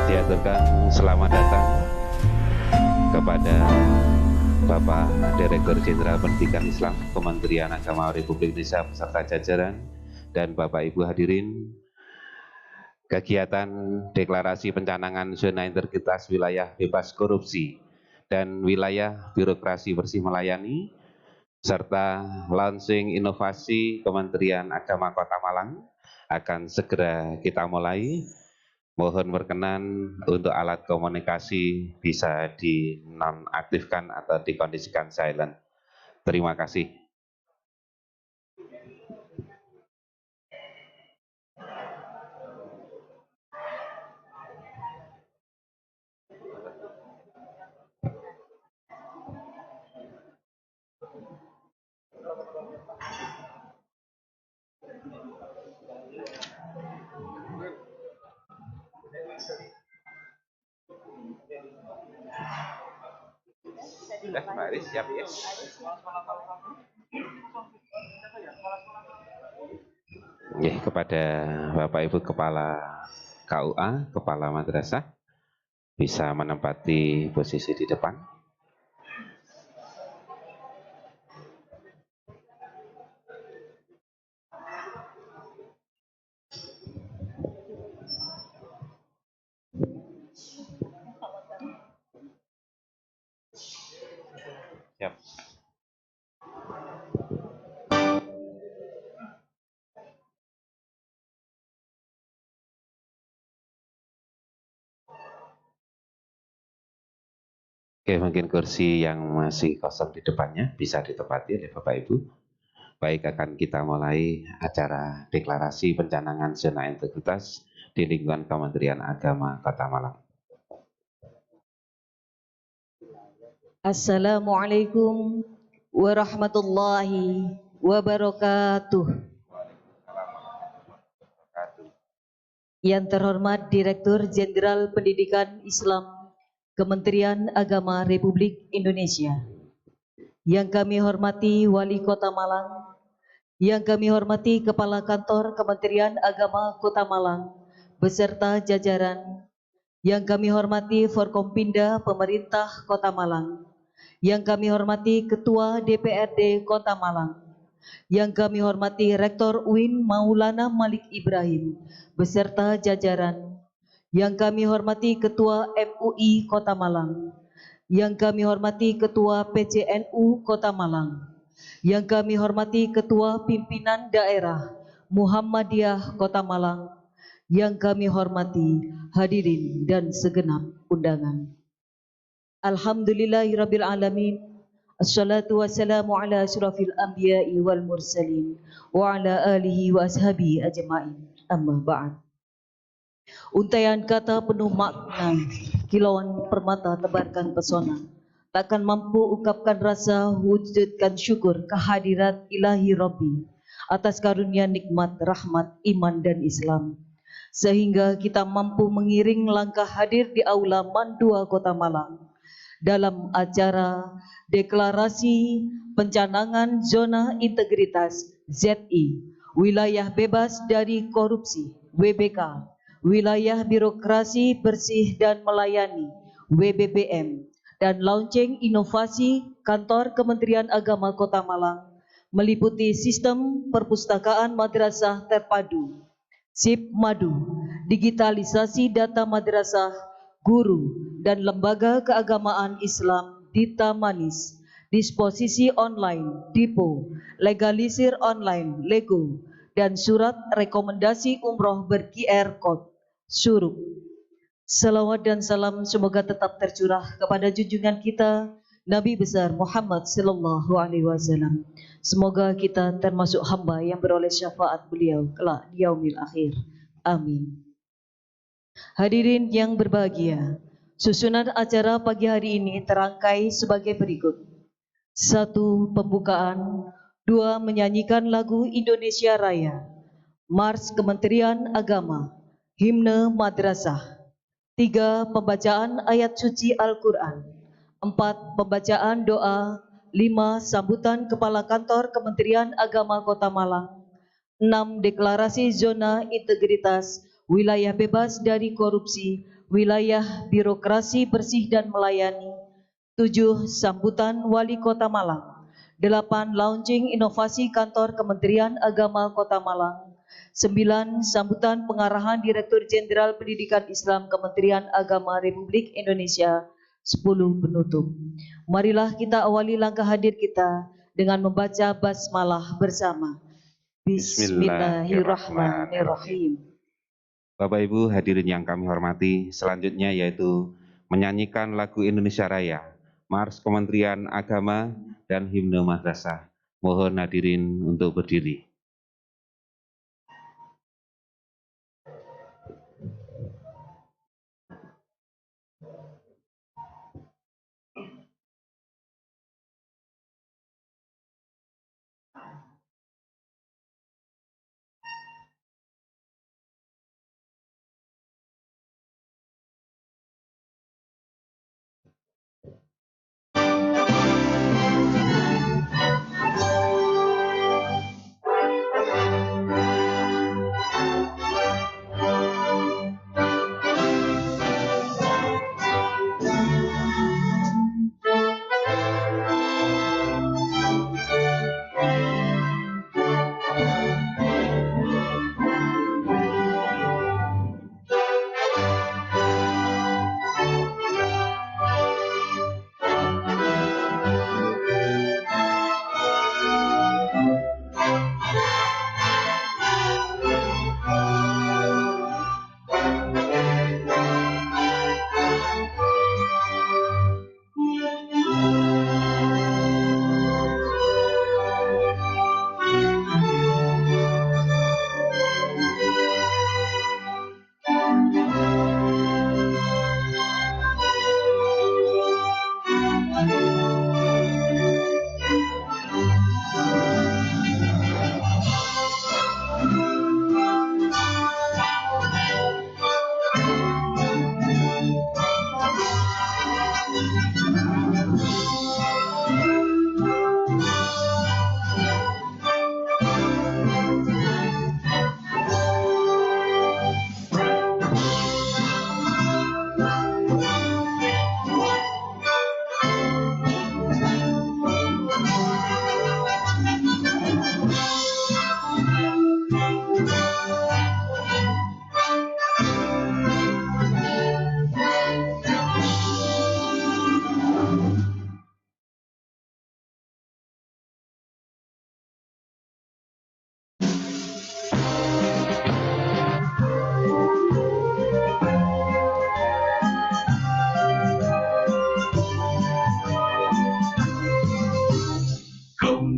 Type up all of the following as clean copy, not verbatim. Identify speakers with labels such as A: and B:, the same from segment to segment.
A: diaturkan selamat datang kepada Bapak Direktur Jenderal Pendidikan Islam Kementerian Agama Republik Indonesia beserta jajaran dan Bapak Ibu hadirin. Kegiatan deklarasi pencanangan zona integritas wilayah bebas korupsi dan wilayah birokrasi bersih melayani serta launching inovasi Kementerian Agama Kota Malang akan segera kita mulai. Mohon berkenan untuk alat komunikasi bisa dinonaktifkan atau dikondisikan silent. Terima kasih. Mbak Aris siap ya? Kepada Bapak Ibu Kepala KUA, Kepala Madrasah, bisa menempati posisi di depan. Siap. Oke, mungkin kursi yang masih kosong di depannya bisa ditempati oleh Bapak Ibu. Baik, akan kita mulai acara deklarasi pencanangan zona integritas di lingkungan Kementerian Agama Kota Malang.
B: Assalamualaikum warahmatullahi wabarakatuh. Yang terhormat Direktur Jenderal Pendidikan Islam Kementerian Agama Republik Indonesia, yang kami hormati Wali Kota Malang, yang kami hormati Kepala Kantor Kementerian Agama Kota Malang beserta jajaran, yang kami hormati Forkompinda Pemerintah Kota Malang, yang kami hormati Ketua DPRD Kota Malang, yang kami hormati Rektor UIN Maulana Malik Ibrahim beserta jajaran, yang kami hormati Ketua MUI Kota Malang, yang kami hormati Ketua PCNU Kota Malang, yang kami hormati Ketua Pimpinan Daerah Muhammadiyah Kota Malang, yang kami hormati hadirin dan segenap undangan. Alhamdulillahirabbil alamin. Assalatu wassalamu ala asyrafil anbiya'i wal mursalin wa ala alihi wa ashabihi ajma'in. Amma ba'd. Untaian kata penuh makna, kilauan permata tebarkan pesona, takkan mampu ungkapkan rasa wujudkan syukur kehadirat ilahi Rabbi atas karunia nikmat, rahmat, iman dan Islam, sehingga kita mampu mengiring langkah hadir di Aula Mandua Kota Malang dalam acara deklarasi pencanangan zona integritas ZI, wilayah bebas dari korupsi WBK, wilayah birokrasi bersih dan melayani WBBM, dan launching inovasi kantor Kementerian Agama Kota Malang meliputi sistem perpustakaan madrasah terpadu, SIP Madu, digitalisasi data madrasah, guru, dan lembaga keagamaan Islam Dita Manis, disposisi online Dipo, legalisir online Lego, dan surat rekomendasi umroh ber-QR Code Surup. Salawat dan salam semoga tetap tercurah kepada junjungan kita Nabi besar Muhammad sallallahu alaihi wasallam. Semoga kita termasuk hamba yang beroleh syafaat beliau kelak di yaumil akhir. Amin. Hadirin yang berbahagia, susunan acara pagi hari ini terangkai sebagai berikut. 1. Pembukaan. 2. Menyanyikan lagu Indonesia Raya, Mars Kementerian Agama, Himne Madrasah. 3. Pembacaan ayat suci Al-Quran. 4. Pembacaan doa. 5. Sambutan Kepala Kantor Kementerian Agama Kota Malang. 6. Deklarasi zona integritas wilayah bebas dari korupsi wilayah birokrasi bersih dan melayani. 7. Sambutan Wali Kota Malang. 8. Launching inovasi kantor Kementerian Agama Kota Malang. 9. Sambutan pengarahan Direktur Jenderal Pendidikan Islam Kementerian Agama Republik Indonesia. 10. Penutup. Marilah kita awali langkah hadir kita dengan membaca basmalah bersama. Bismillahirrahmanirrahim.
A: Bapak Ibu hadirin yang kami hormati, selanjutnya yaitu menyanyikan lagu Indonesia Raya, Mars Kementerian Agama, dan Himne Madrasah. Mohon hadirin untuk berdiri.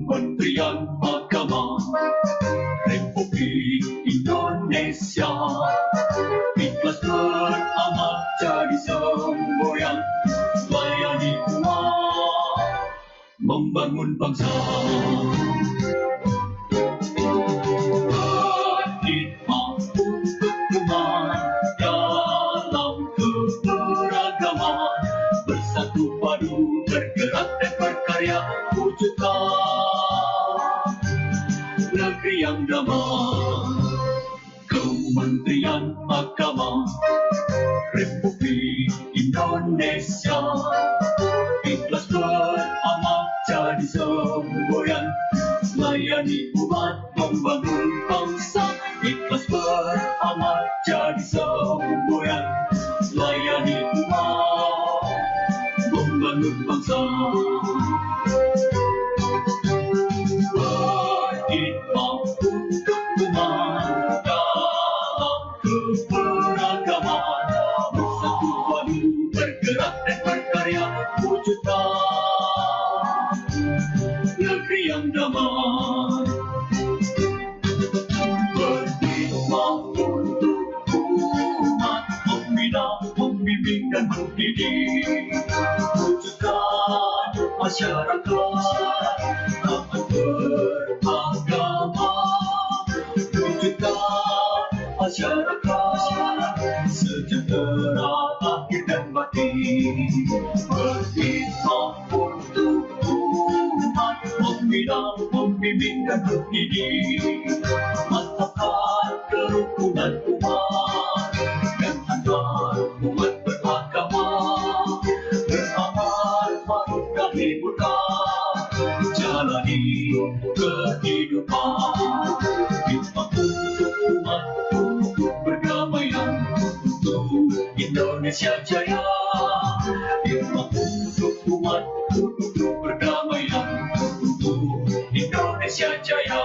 C: Kementerian Agama Republik Indonesia ikhlas beramal jadi semboyan, layani umat, membangun bangsa. Berkhidmat untuk umat dalam keberagaman, bersatu padu bergerak dan berkarya, wujudkan negeri yang damai. Kementerian Agama Republik Indonesia ikhlas beramal jadi semboyan, layani umat, membangun bangsa. Ikhlas beramal jadi semboyan, layani umat, membangun bangsa. Berkhidmat untuk umat dalam keberagaman, bersatu padu bergerak dan berkarya, wujudkan negeri yang damai. Berkhidmat untuk umat, membina, membimbing dan mendidik, wujudkan masyarakat taat beragama, wujudkan masyarakat sejahtera lahir dan batin. Berkhidmat untuk umat, membina, membimbing dan mendidik, mantapkan kerukunan umat dan antar umat untuk Indonesia Jaya. Hikmah untuk umat, untuk perdamaian, untuk Indonesia Jaya.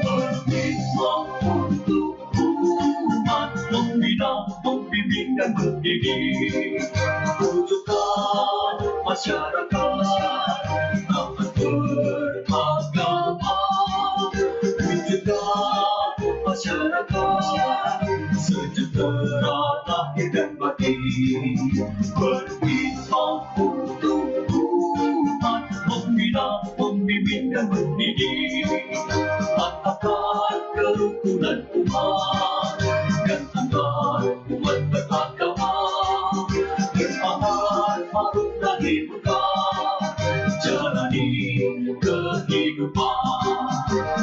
C: Berhikmah untuk umat, membina, membimbing dan mendidik. Wujudkan masyarakat aman beragama. Wujudkan masyarakat sejahtera lahir dan batin. Berhikmah untuk umat, membina, membimbing dan mendidik. Antapkan kerukunan umat dan angkat umat beragama. Berpahat ma'ruf nahi munkar, jalani kehidupan.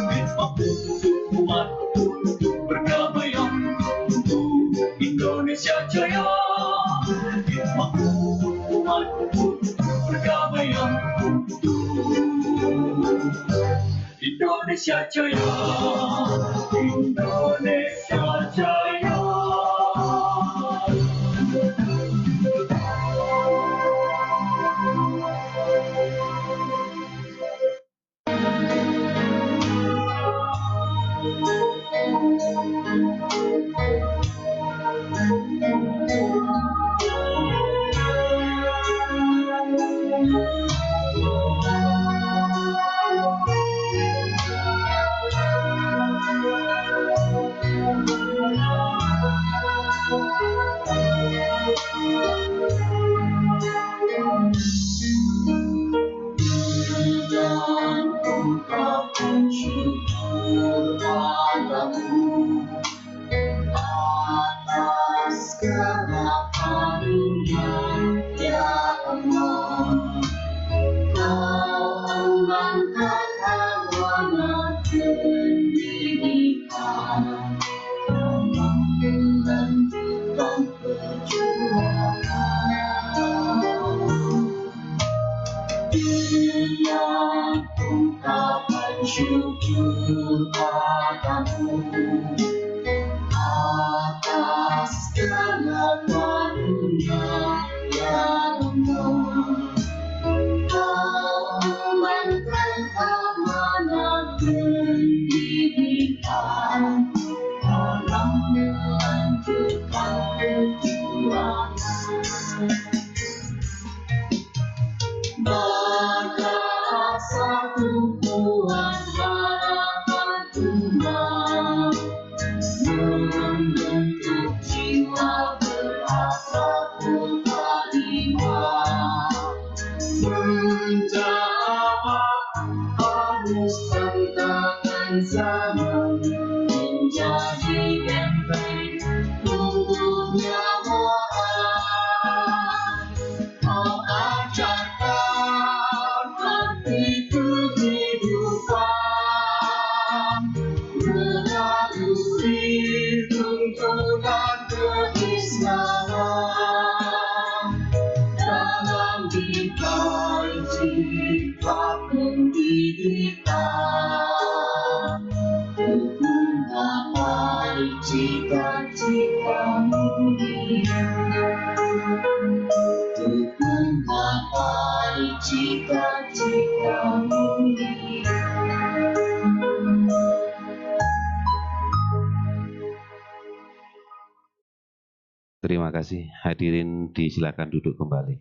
C: Hikmah untuk umat, untuk perdamaian, untuk Indonesia Jaya. Hikmah untuk umat, untuk perdamaian, untuk Indonesia Jaya. Indonesia Jaya. Dan ungkapkan syukur padamu atas segala karunia, ya Allah. Kau enggankan amanat pendidikan dalam melanjutkan perjuangan. Dengan ungkapan syukur padamu atas segala karunia, ya Allah. Kau amankan amanat pendidikan dalam melanjutkan perjuangan. Maka satu bulan harapan umat membentuk jiwa berakhlak berkalimah, menjawab arus tantangan zaman, menjadi benteng tumbuhnya moral. Kau ajarkan arti kehidupan melalui tuntunan keislaman dalam cita pendidikan untuk menggapai cita-cita mulia, untuk menggapai cita-cita mulia.
A: Terima kasih. Hadirin disilakan duduk kembali.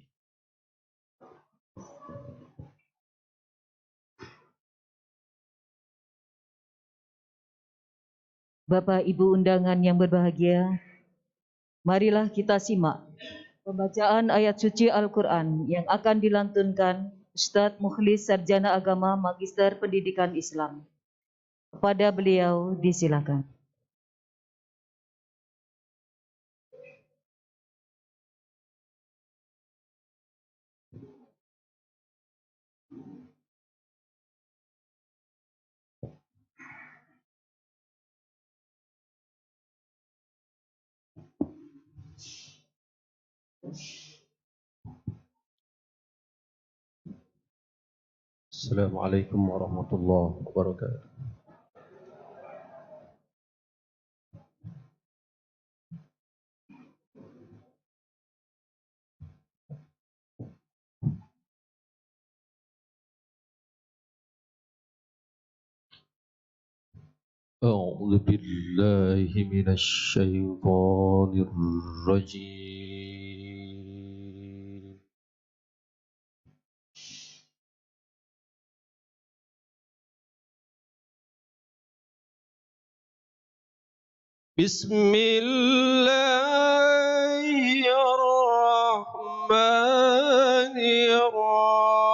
B: Bapak Ibu undangan yang berbahagia, marilah kita simak pembacaan ayat suci Al-Quran yang akan dilantunkan Ustadz Mukhlis Sarjana Agama Magister Pendidikan Islam. Kepada beliau disilakan.
D: Assalamualaikum warahmatullahi wabarakatuh. أعوذ بالله من الشيطان الرجيم. بسم الله الرحمن الرحيم.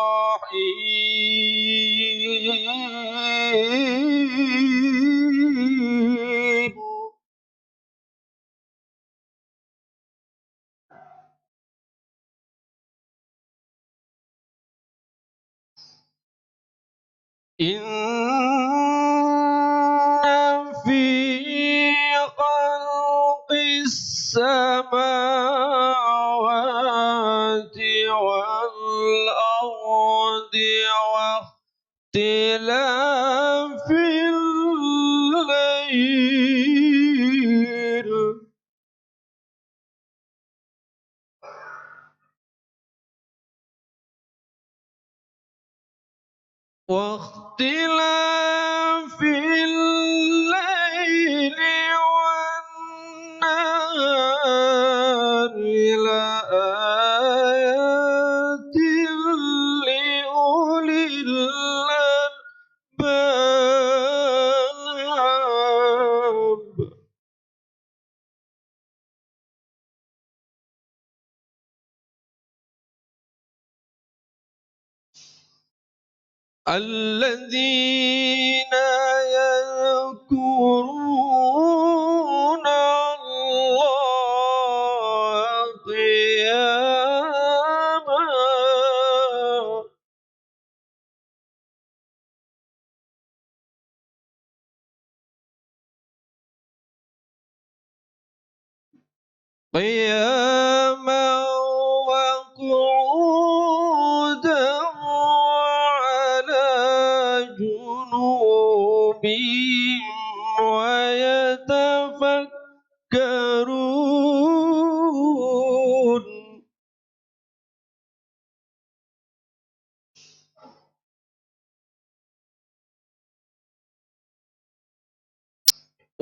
D: إن في خلق السماوات والأرض واختلاف الليل والنهار لآيات لأولي الألباب. الذين يذكرون الله قياما وقعودا وعلى جنوبهم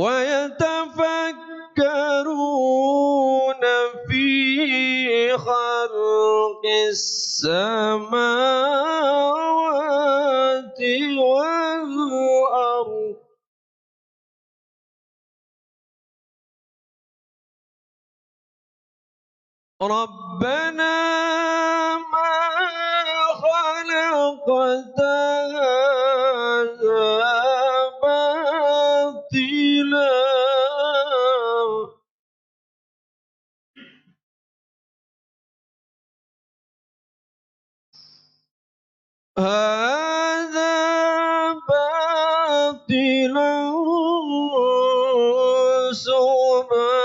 D: ويتفكرون في خلق السماوات والأرض. ربنا ما خلقت هذا باطلا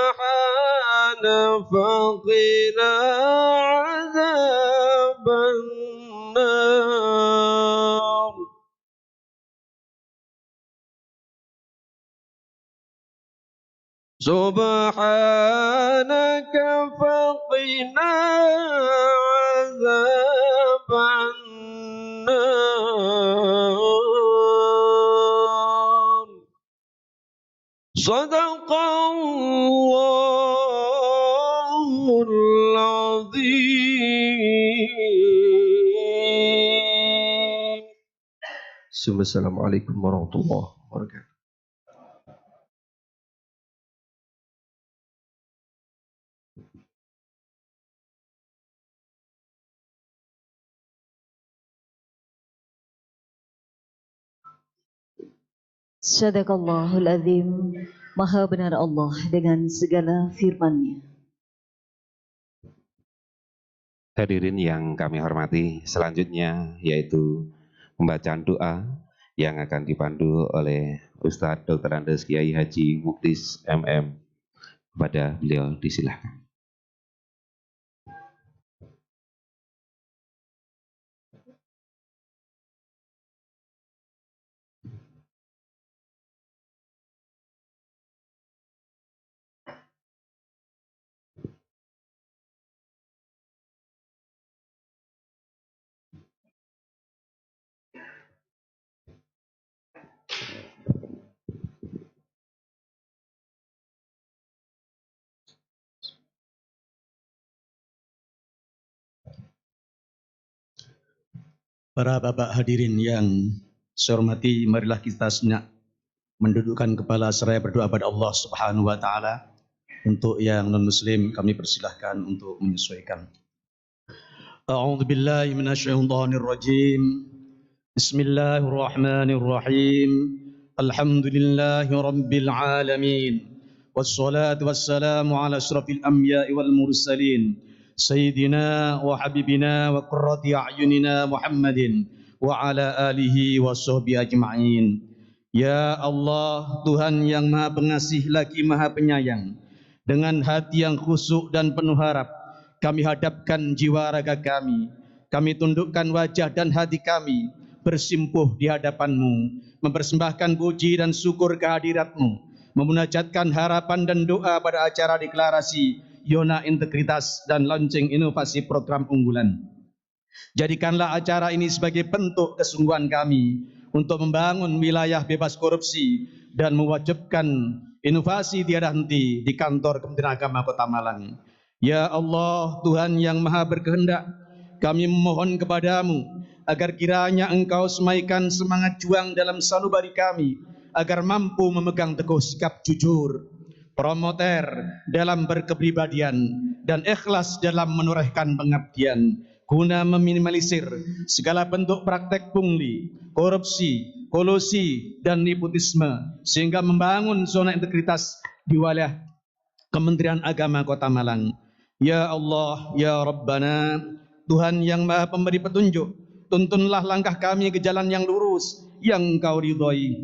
D: سبحانه فقنا عذاب النار. سبحانك فقنا عذاب النار. صدق الله العظيم. Assalamualaikum warahmatullahi wabarakatuh.
B: Sadaqallahul azim. Maha benar Allah dengan segala firman-Nya.
A: Hadirin yang kami hormati, selanjutnya yaitu pembacaan doa yang akan dipandu oleh Ustadz Dr. Andes Kiai Haji Muktis MM. Kepada beliau disilahkan.
E: Para bapak hadirin yang saya hormati, marilah kita sejenak mendudukkan kepala seraya berdoa pada Allah Subhanahu wa taala. Untuk yang non muslim kami persilahkan untuk menyesuaikan. A'udzu billahi minasyaitonir rajim. Bismillahirrahmanirrahim. Alhamdulillahi rabbil alamin. Wassalatu wassalamu ala asyrafil anbiya'i wal mursalin. Sayyidina wa habibina wa qurrati a'yunina Muhammadin wa ala alihi wa sahbihi ajma'in. Ya Allah, Tuhan yang Maha Pengasih lagi Maha Penyayang, dengan hati yang khusyuk dan penuh harap, kami hadapkan jiwa raga kami. Kami tundukkan wajah dan hati kami, bersimpuh di hadapan-Mu, mempersembahkan puji dan syukur kehadirat-Mu, memunajatkan harapan dan doa pada acara deklarasi Yona Integritas dan launching inovasi program unggulan. Jadikanlah acara ini sebagai bentuk kesungguhan kami untuk membangun wilayah bebas korupsi dan mewajibkan inovasi tiada henti di kantor Kementerian Agama Kota Malang. Ya Allah, Tuhan yang Maha Berkehendak, kami memohon kepadamu agar kiranya Engkau semaikan semangat juang dalam sanubari kami, agar mampu memegang teguh sikap jujur, promoter dalam berkepribadian, dan ikhlas dalam menorehkan pengabdian, guna meminimalisir segala bentuk praktek pungli, korupsi, kolusi, dan nepotisme, sehingga membangun zona integritas di wilayah Kementerian Agama Kota Malang. Ya Allah, Ya Rabbana, Tuhan yang Maha Pemberi petunjuk, tuntunlah langkah kami ke jalan yang lurus, yang Engkau ridhoi,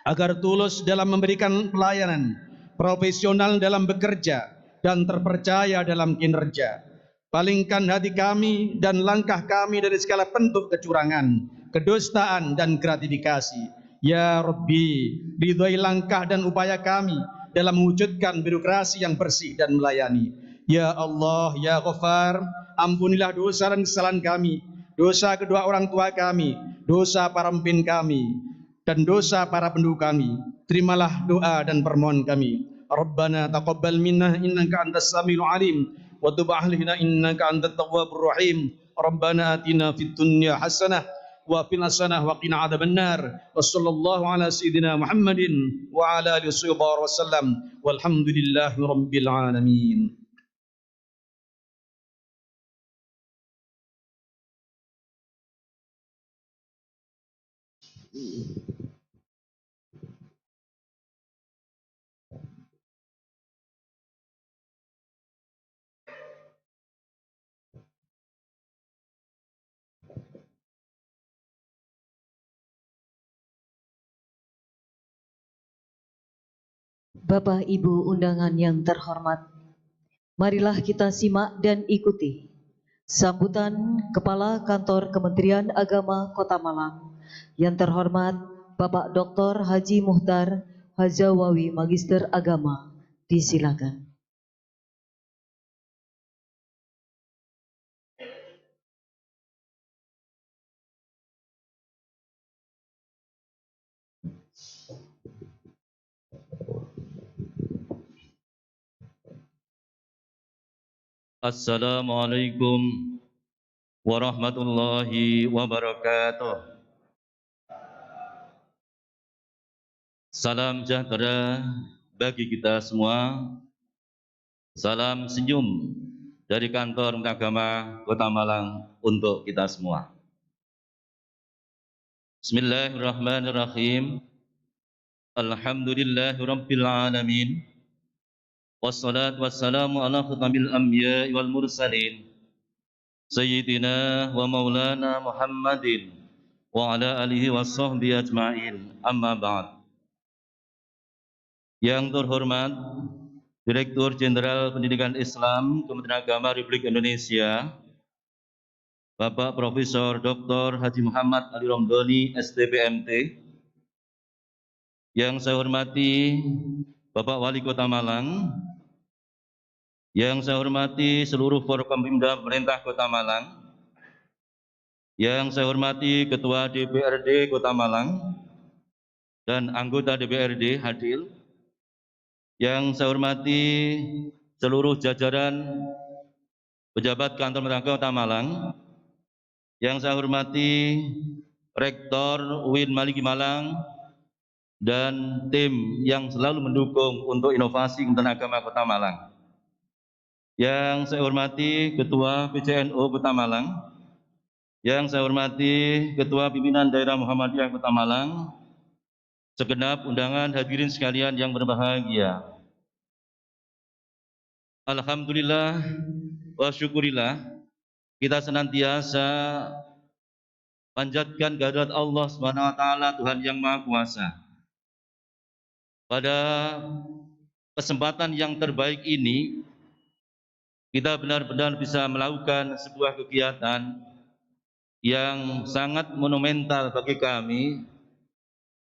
E: agar tulus dalam memberikan pelayanan, profesional dalam bekerja, dan terpercaya dalam kinerja. Palingkan hati kami dan langkah kami dari segala bentuk kecurangan, kedustaan, dan gratifikasi. Ya Rabbi, ridhoi langkah dan upaya kami dalam mewujudkan birokrasi yang bersih dan melayani. Ya Allah, Ya Ghaffar, ampunilah dosa dan kesalahan kami, dosa kedua orang tua kami, dosa para pemimpin kami, dan dosa para penduduk kami. Terimalah doa dan permohonan kami. Rabbana taqabbal minna innaka antas samiul alim wa tub alaina innaka antat tawwabur rahim. Rabbana atina fid dunya hasanah wa fil hasanah wa qina adzabannar. Wa sallallahu ala sayyidina Muhammadin wa ala alihi wasallam. Walhamdulillahi rabbil alamin.
B: Bapak Ibu undangan yang terhormat, marilah kita simak dan ikuti sambutan Kepala Kantor Kementerian Agama Kota Malang yang terhormat Bapak Dr. Haji Muhtar Hazawawi Magister Agama. Disilakan.
F: Assalamualaikum warahmatullahi wabarakatuh. Salam sejahtera bagi kita semua. Salam senyum dari Kantor Kementerian Agama Kota Malang untuk kita semua. Bismillahirrahmanirrahim. Alhamdulillahirabbil alamin. Wassalatu wassalamu ala khatamil anbiya'i wal mursalin Sayyidina wa maulana Muhammadin wa ala alihi wa sahbihi ajma'in. Amma ba'd. Yang terhormat Direktur Jenderal Pendidikan Islam Kementerian Agama Republik Indonesia, Bapak Profesor Dr. Haji Muhammad Ali Romdoni, STPMT. Yang saya hormati Bapak Wali Kota Malang, yang saya hormati seluruh Forkompimda Pemerintah Kota Malang, yang saya hormati Ketua DPRD Kota Malang dan anggota DPRD hadir, yang saya hormati seluruh jajaran pejabat Kantor Kementerian Agama Kota Malang, Yang saya hormati Rektor UIN Maliki Malang dan tim yang selalu mendukung untuk inovasi Kementerian Agama Kota Malang. Yang saya hormati Ketua PCNU Kota Malang, yang saya hormati Ketua Pimpinan Daerah Muhammadiyah Kota Malang, segenap undangan hadirin sekalian yang berbahagia. Alhamdulillah wa syukurillah, kita senantiasa panjatkan kehadirat Allah Subhanahu wa taala, Tuhan yang Maha Kuasa. Pada kesempatan yang terbaik ini, kita benar-benar bisa melakukan sebuah kegiatan yang sangat monumental bagi kami,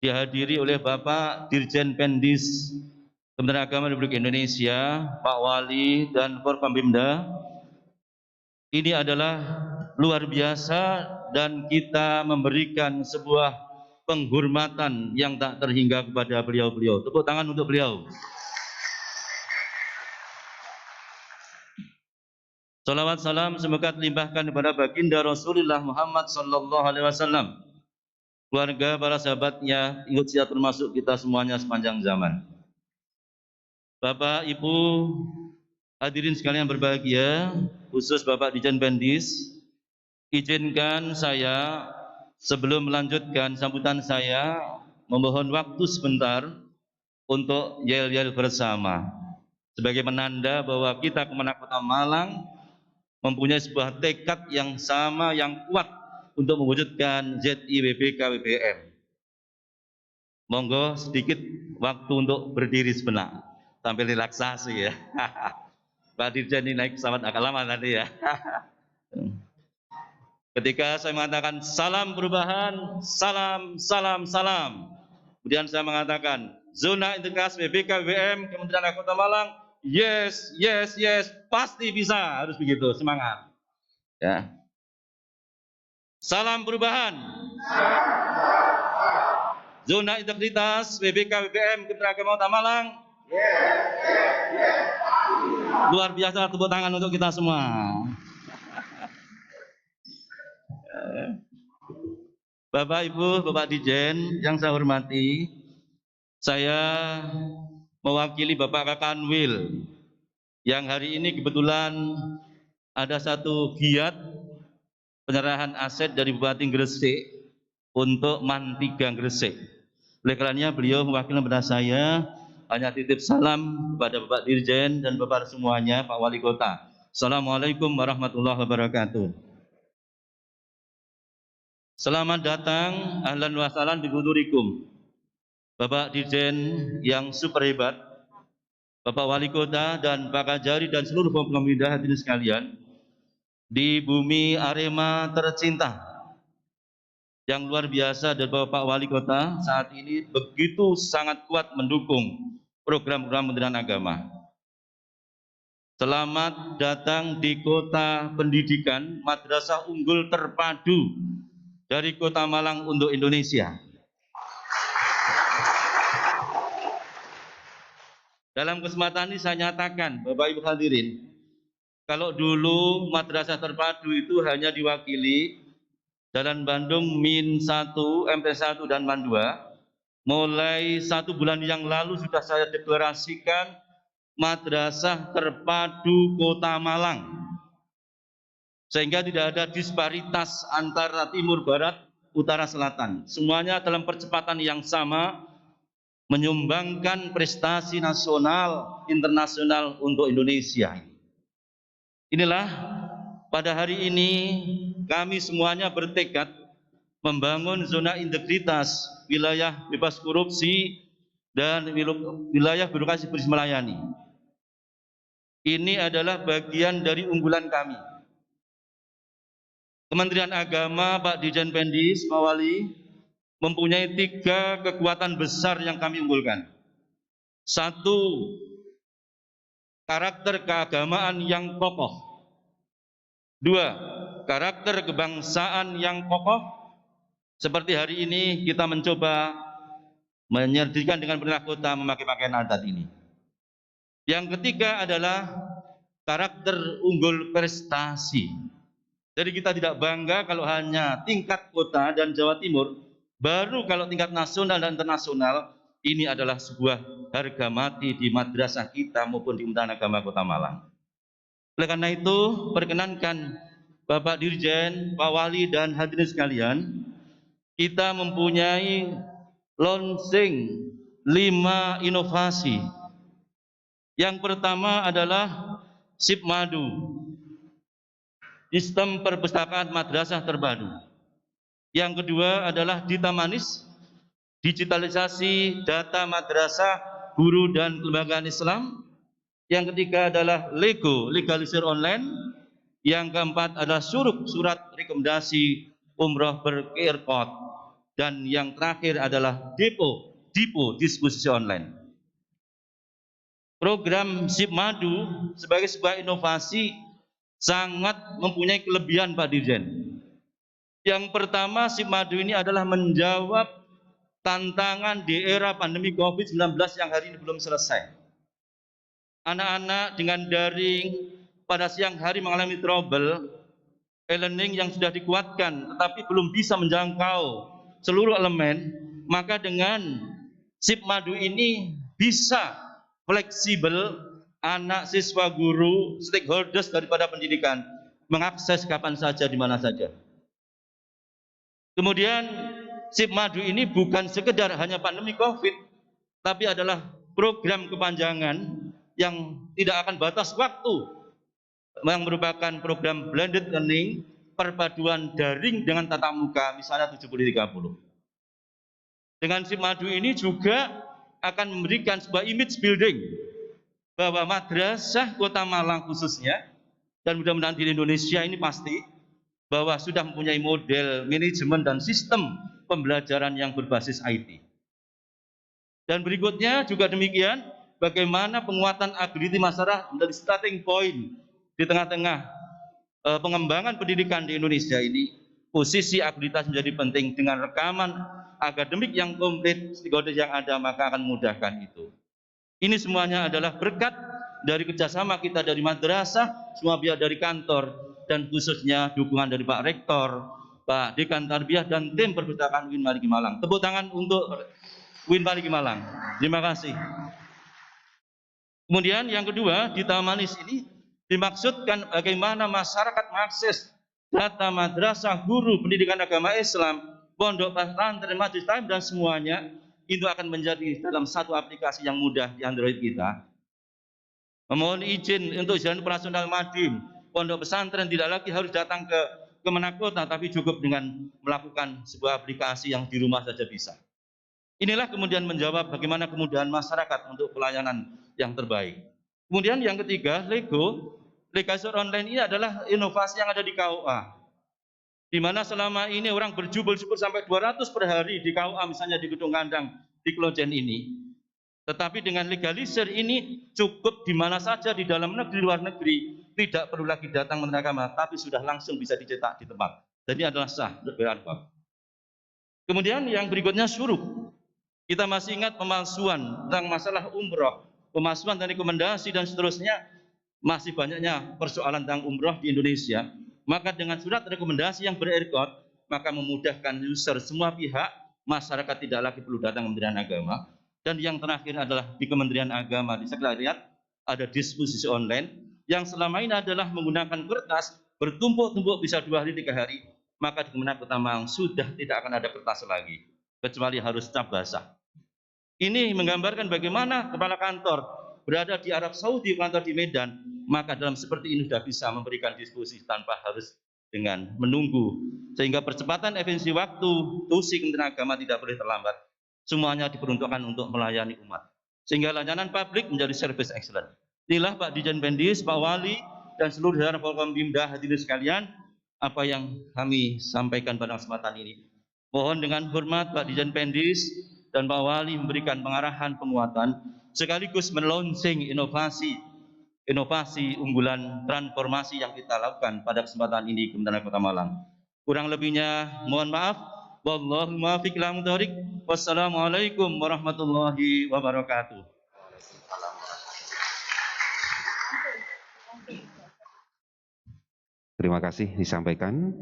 F: dihadiri oleh Bapak Dirjen Pendis Kementerian Agama Republik Indonesia, Pak Wali dan Forkompimda. Ini adalah luar biasa dan kita memberikan sebuah penghormatan yang tak terhingga kepada beliau-beliau. Tepuk tangan untuk beliau. Salawat salam semoga terlimpahkan kepada baginda Rasulullah Muhammad sallallahu alaihi wasallam, keluarga, para sahabatnya, ikut siap termasuk kita semuanya sepanjang zaman. Bapak, Ibu, hadirin sekalian berbahagia, khusus Bapak Dirjen Pendis, izinkan saya sebelum melanjutkan sambutan saya memohon waktu sebentar untuk yel-yel bersama sebagai penanda bahwa kita Kemenak Kota Malang mempunyai sebuah tekad yang sama, yang kuat untuk mewujudkan ZIWBK WBM. Monggo sedikit waktu untuk berdiri sebentar sambil relaksasi ya. Pak Dirjen ini naik pesawat agak lama tadi ya. Ketika saya mengatakan salam perubahan, salam, salam, salam. Kemudian saya mengatakan zona integrasi WBK WBM Kementerian Agama Kota Malang, yes, yes, yes, pasti bisa, harus begitu, semangat. Ya. Salam perubahan. Zona integritas WBK WBM Kementerian Agama Kota Malang. Luar biasa, tepuk tangan untuk kita semua. Bapak, Ibu, Bapak Dirjen yang saya hormati, saya mewakili Bapak Kakanwil yang hari ini kebetulan ada satu giat penyerahan aset dari Bupati Gresik untuk MAN 3 Gresik. Oleh karenanya beliau mewakili kepada saya hanya titip salam kepada Bapak Dirjen dan Bapak semuanya, Pak Wali Kota. Assalamualaikum warahmatullahi wabarakatuh. Selamat datang, ahlan wa sahlan bi hudurikum. Bapak Dirjen yang super hebat, Bapak Wali Kota dan Pak Kajari dan seluruh pemerintah hadirin sekalian, di bumi Arema tercinta yang luar biasa, dan Bapak Wali Kota saat ini begitu sangat kuat mendukung program-program Kementerian Agama. Selamat datang di kota pendidikan, madrasah unggul terpadu dari Kota Malang untuk Indonesia. Dalam kesempatan ini saya nyatakan, Bapak Ibu hadirin, kalau dulu madrasah terpadu itu hanya diwakili Jalan Bandung Min 1, MP1 dan MAN 2, mulai 1 bulan yang lalu sudah saya deklarasikan madrasah terpadu Kota Malang, sehingga tidak ada disparitas antara timur, barat, utara, selatan. Semuanya dalam percepatan yang sama, menyumbangkan prestasi nasional, internasional untuk Indonesia. Inilah pada hari ini kami semuanya bertekad membangun zona integritas, wilayah bebas korupsi, dan wilayah birokrasi bersih melayani. Ini adalah bagian dari unggulan kami. Kementerian Agama, Pak Dirjen Pendis, Pak Wali, mempunyai 3 kekuatan besar yang kami unggulkan. 1, karakter keagamaan yang kokoh. 2, karakter kebangsaan yang kokoh. Seperti hari ini kita mencoba menyerdikan dengan pemerintah kota memakai pakaian adat ini. Yang ketiga adalah karakter unggul prestasi. Jadi kita tidak bangga kalau hanya tingkat kota dan Jawa Timur, baru kalau tingkat nasional dan internasional, ini adalah sebuah harga mati di madrasah kita maupun di Kementerian Agama Kota Malang. Oleh karena itu, perkenankan Bapak Dirjen, Pak Wali dan hadirin sekalian, kita mempunyai launching 5 inovasi. Yang pertama adalah SIPMADU, Sistem Perpustakaan Madrasah Terpadu. Yang kedua adalah Dita Manis, digitalisasi data madrasah, guru dan kelembagaan Islam. Yang ketiga adalah LEGO, legalisir online. Yang keempat adalah surat rekomendasi umroh ber-QR code. Dan yang terakhir adalah Dipo disposisi online. Program SIPMADU sebagai sebuah inovasi sangat mempunyai kelebihan Pak Dirjen. Yang pertama, SIPMADU ini adalah menjawab tantangan di era pandemi COVID-19 yang hari ini belum selesai. Anak-anak dengan daring pada siang hari mengalami trouble, e-learning yang sudah dikuatkan tetapi belum bisa menjangkau seluruh elemen, maka dengan SIPMADU ini bisa fleksibel, anak, siswa, guru, stakeholders daripada pendidikan mengakses kapan saja, di mana saja. Kemudian SIPMADU ini bukan sekedar hanya pandemi COVID, tapi adalah program kepanjangan yang tidak akan batas waktu, yang merupakan program blended learning, perpaduan daring dengan tatap muka, misalnya 70-30. Dengan SIPMADU ini juga akan memberikan sebuah image building bahwa madrasah Kota Malang khususnya, dan mudah-mudahan di Indonesia ini pasti, bahwa sudah mempunyai model manajemen dan sistem pembelajaran yang berbasis IT. Dan berikutnya juga demikian, bagaimana penguatan ability masyarakat menjadi starting point di tengah-tengah pengembangan pendidikan di Indonesia ini. Posisi abilitas menjadi penting. Dengan rekaman akademik yang komplit, stakeholder yang ada, maka akan memudahkan itu. Ini semuanya adalah berkat dari kerjasama kita dari madrasah, semua pihak dari kantor, dan khususnya dukungan dari Pak Rektor, Pak Dekan Tarbiyah, dan tim perpustakaan UIN Maliki Malang. Tepuk tangan untuk UIN Maliki Malang. Terima kasih. Kemudian yang kedua, di Dita Manis ini dimaksudkan bagaimana masyarakat mengakses data madrasah, guru, pendidikan agama Islam, pondok pesantren, majelis taklim, dan semuanya itu akan menjadi dalam satu aplikasi yang mudah di Android kita. Memohon izin untuk jalan operasional Madim, pondok pesantren tidak lagi harus datang ke Kemenakota, tapi cukup dengan melakukan sebuah aplikasi yang di rumah saja bisa. Inilah kemudian menjawab bagaimana kemudahan masyarakat untuk pelayanan yang terbaik. Kemudian yang ketiga, LEGO, legalisir online ini adalah inovasi yang ada di KUA. Di mana selama ini orang berjubel-jubel sampai 200 per hari di KUA, misalnya di Gedung Kandang, di Klojen ini. Tetapi dengan legalisir ini cukup di mana saja, di dalam negeri, luar negeri, tidak perlu lagi datang Kementerian Agama, tapi sudah langsung bisa dicetak di tempat. Jadi adalah sah, beradab. Kemudian yang berikutnya suruk. Kita masih ingat pemalsuan tentang masalah umroh, pemalsuan dan rekomendasi dan seterusnya, masih banyaknya persoalan tentang umroh di Indonesia. Maka dengan surat rekomendasi yang ber-QR, maka memudahkan user semua pihak, masyarakat tidak lagi perlu datang ke Kementerian Agama. Dan yang terakhir adalah di Kementerian Agama, di sekretariat ada disposisi online yang selama ini adalah menggunakan kertas, bertumpuk-tumpuk bisa 2 hari, 3 hari, maka di Kementerian Kota Malang sudah tidak akan ada kertas lagi, kecuali harus cap basah. Ini menggambarkan bagaimana kepala kantor berada di Arab Saudi, kantor di Medan, maka dalam seperti ini sudah bisa memberikan diskusi tanpa harus dengan menunggu, sehingga percepatan efisiensi waktu, tusi Kementerian Agama tidak boleh terlambat. Semuanya diperuntukkan untuk melayani umat, sehingga layanan publik menjadi service excellent. Inilah Pak Dirjen Pendis, Pak Wali, dan seluruh jajaran Forkombimda, hadirin sekalian, apa yang kami sampaikan pada kesempatan ini. Mohon dengan hormat Pak Dirjen Pendis dan Pak Wali memberikan pengarahan penguatan, sekaligus meluncing inovasi unggulan transformasi yang kita lakukan pada kesempatan ini di Kementerian Kota Malang. Kurang lebihnya mohon maaf. Wallahu muwaffiq ila muthoriq. Wassalamualaikum warahmatullahi wabarakatuh.
A: Terima kasih disampaikan.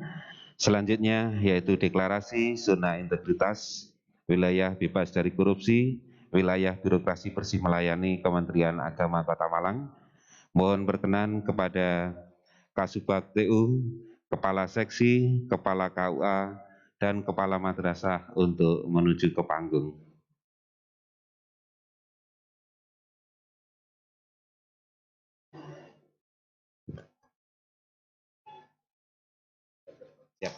A: Selanjutnya yaitu deklarasi zona integritas, wilayah bebas dari korupsi, wilayah birokrasi bersih melayani Kementerian Agama Kota Malang. Mohon berkenan kepada Kasubag TU, Kepala Seksi, Kepala KUA, dan Kepala Madrasah untuk menuju ke panggung. Siap.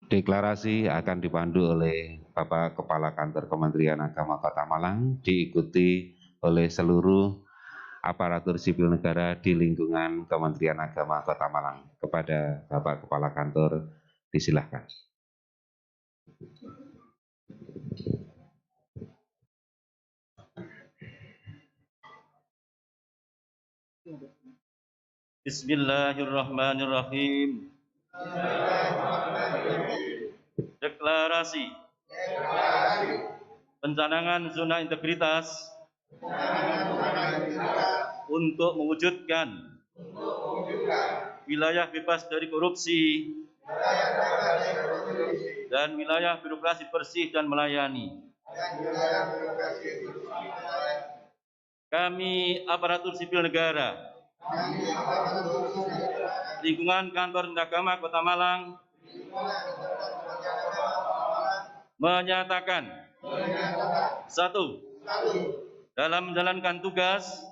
A: Deklarasi akan dipandu oleh Bapak Kepala Kantor Kementerian Agama Kota Malang, diikuti oleh seluruh aparatur sipil negara di lingkungan Kementerian Agama Kota Malang. Kepada Bapak Kepala Kantor, disilahkan.
F: Bismillahirrahmanirrahim. Deklarasi pencanangan zona integritas untuk mewujudkan wilayah bebas dari korupsi dan wilayah birokrasi bersih dan melayani. Kami aparatur sipil negara, lingkungan Kantor Agama Kota Malang menyatakan, 1. Dalam menjalankan tugas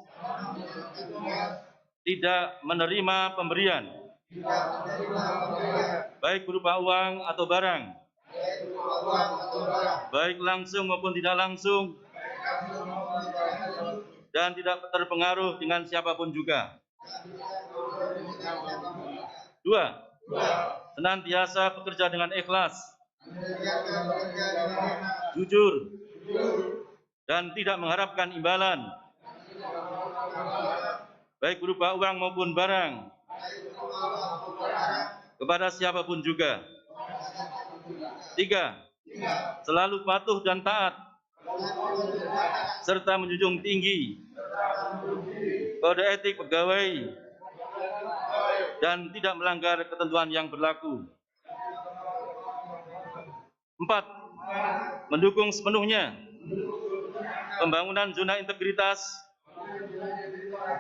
F: tidak menerima pemberian, baik berupa uang atau barang, baik langsung maupun tidak langsung, dan tidak terpengaruh dengan siapapun juga. 2. Senantiasa bekerja dengan ikhlas, jujur, dan tidak mengharapkan imbalan, baik berupa uang maupun barang, kepada siapapun juga. 3. Selalu patuh dan taat, serta menjunjung tinggi kode etik pegawai dan tidak melanggar ketentuan yang berlaku. 4. Mendukung sepenuhnya pembangunan zona integritas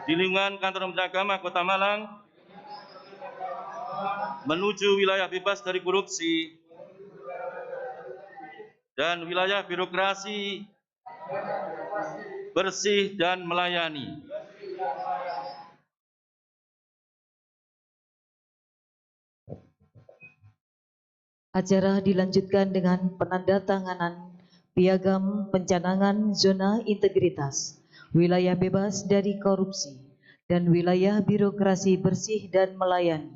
F: di lingkungan Kantor Agama Kota Malang menuju wilayah bebas dari korupsi dan wilayah birokrasi bersih dan melayani.
B: Acara dilanjutkan dengan penandatanganan piagam pencanangan zona integritas, wilayah bebas dari korupsi, dan wilayah birokrasi bersih dan melayani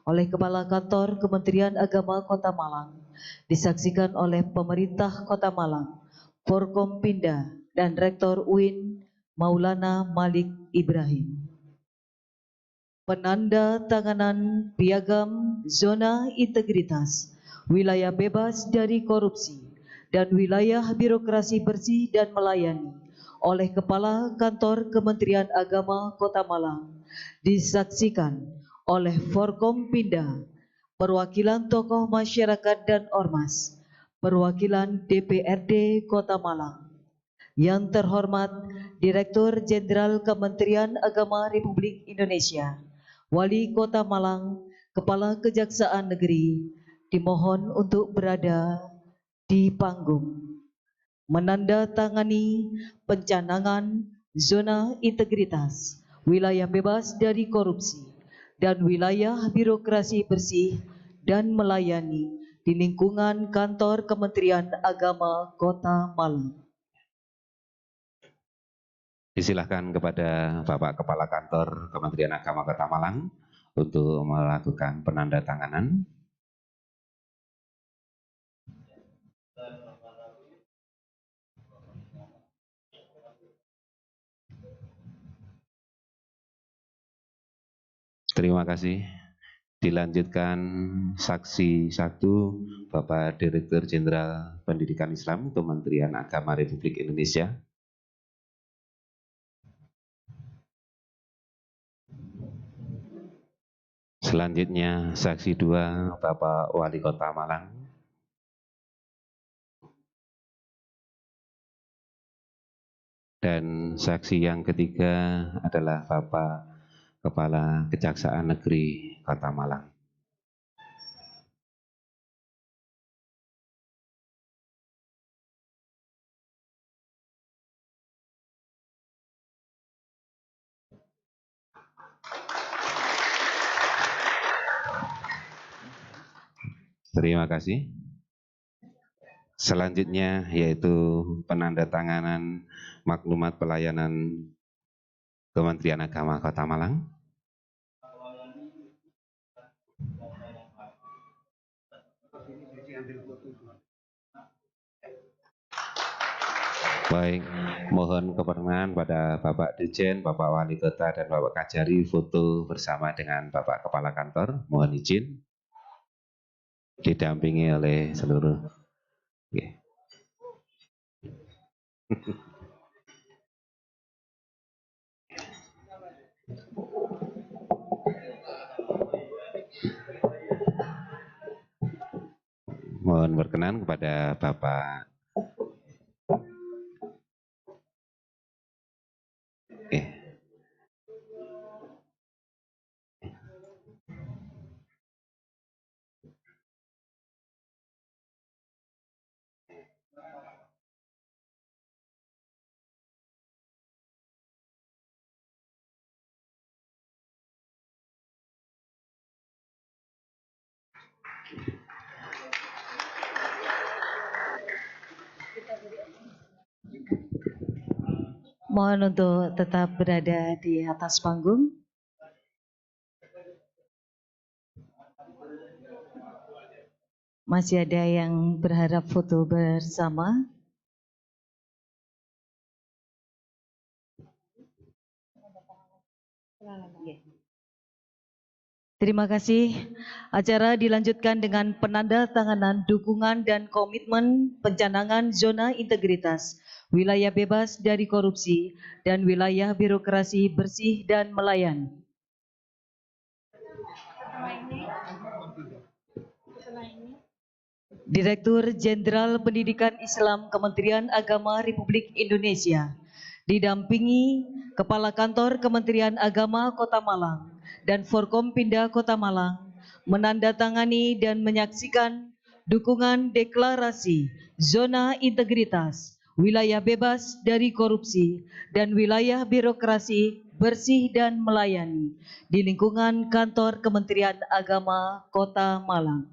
B: oleh Kepala Kantor Kementerian Agama Kota Malang, disaksikan oleh Pemerintah Kota Malang, Forkompinda, dan Rektor UIN Maulana Malik Ibrahim. Penandatanganan piagam zona integritas, wilayah bebas dari korupsi, dan wilayah birokrasi bersih dan melayani oleh Kepala Kantor Kementerian Agama Kota Malang, disaksikan oleh Forkompinda, perwakilan tokoh masyarakat dan ormas, perwakilan DPRD Kota Malang. Yang terhormat Direktur Jenderal Kementerian Agama Republik Indonesia, Wali Kota Malang, Kepala Kejaksaan Negeri, dimohon untuk berada di panggung. Menandatangani pencanangan zona integritas, wilayah bebas dari korupsi, dan wilayah birokrasi bersih dan melayani di lingkungan Kantor Kementerian Agama Kota Malang.
A: Disilahkan kepada Bapak Kepala Kantor Kementerian Agama Kota Malang untuk melakukan penandatanganan. Terima kasih. Dilanjutkan saksi 1 Bapak Direktur Jenderal Pendidikan Islam Kementerian Agama Republik Indonesia. Selanjutnya saksi 2 Bapak Wali Kota Malang. Dan saksi yang ketiga adalah Bapak Kepala Kejaksaan Negeri Kota Malang. Terima kasih. Selanjutnya yaitu penandatanganan maklumat pelayanan Kementerian Agama Kota Malang. Baik, mohon keperluan pada Bapak Dirjen, Bapak Wali Kota, dan Bapak Kajari foto bersama dengan Bapak Kepala Kantor. Mohon izin, didampingi oleh seluruh. Okay. Mohon berkenan kepada Bapak.
B: Mohon untuk tetap berada di atas panggung. Masih ada yang berharap foto bersama. Terima kasih. Acara dilanjutkan dengan penandatanganan dukungan dan komitmen pencanangan zona integritas, wilayah bebas dari korupsi, dan wilayah birokrasi bersih dan melayani. Direktur Jenderal Pendidikan Islam Kementerian Agama Republik Indonesia, didampingi Kepala Kantor Kementerian Agama Kota Malang dan Forkompinda Kota Malang, menandatangani dan menyaksikan dukungan deklarasi zona integritas, wilayah bebas dari korupsi, dan wilayah birokrasi bersih dan melayani di lingkungan Kantor Kementerian Agama Kota Malang.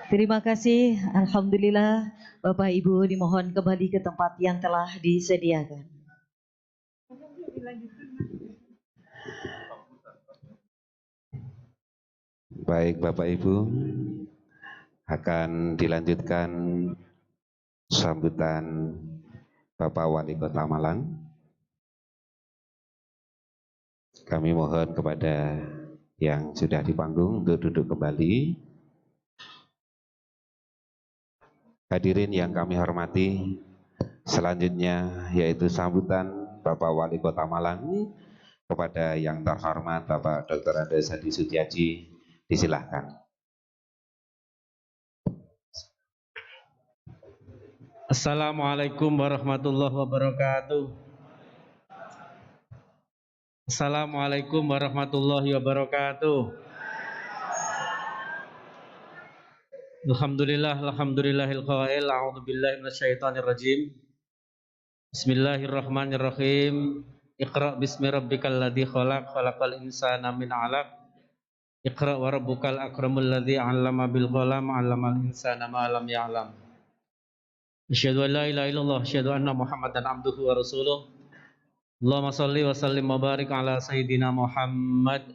B: Terima kasih. Alhamdulillah, Bapak Ibu dimohon kembali ke tempat yang telah disediakan.
A: Baik Bapak Ibu, akan dilanjutkan sambutan Bapak Wali Kota Malang. Kami mohon kepada yang sudah di panggung untuk duduk kembali. Hadirin yang kami hormati, selanjutnya yaitu sambutan Bapak Wali Kota Malang kepada yang terhormat Bapak Dr. Andes Hadi Sutiaji, disilahkan.
G: Assalamualaikum warahmatullahi wabarakatuh. Assalamualaikum warahmatullahi wabarakatuh. Alhamdulillahil qail, a'udzu billahi minasyaitonir rajim. Bismillahirrahmanirrahim. Iqra bismi rabbikal ladzi khalaq, khalaqal insana min 'alaq. Iqra wa rabbukal akramul ladzi 'allama bil qalam, 'allamal insana ma lam ya'lam. Asyhadu an la ilaha illallah, asyhadu anna Muhammadan abduhu wa rasuluh. Allahumma shalli wa sallim wa barik ala sayyidina Muhammad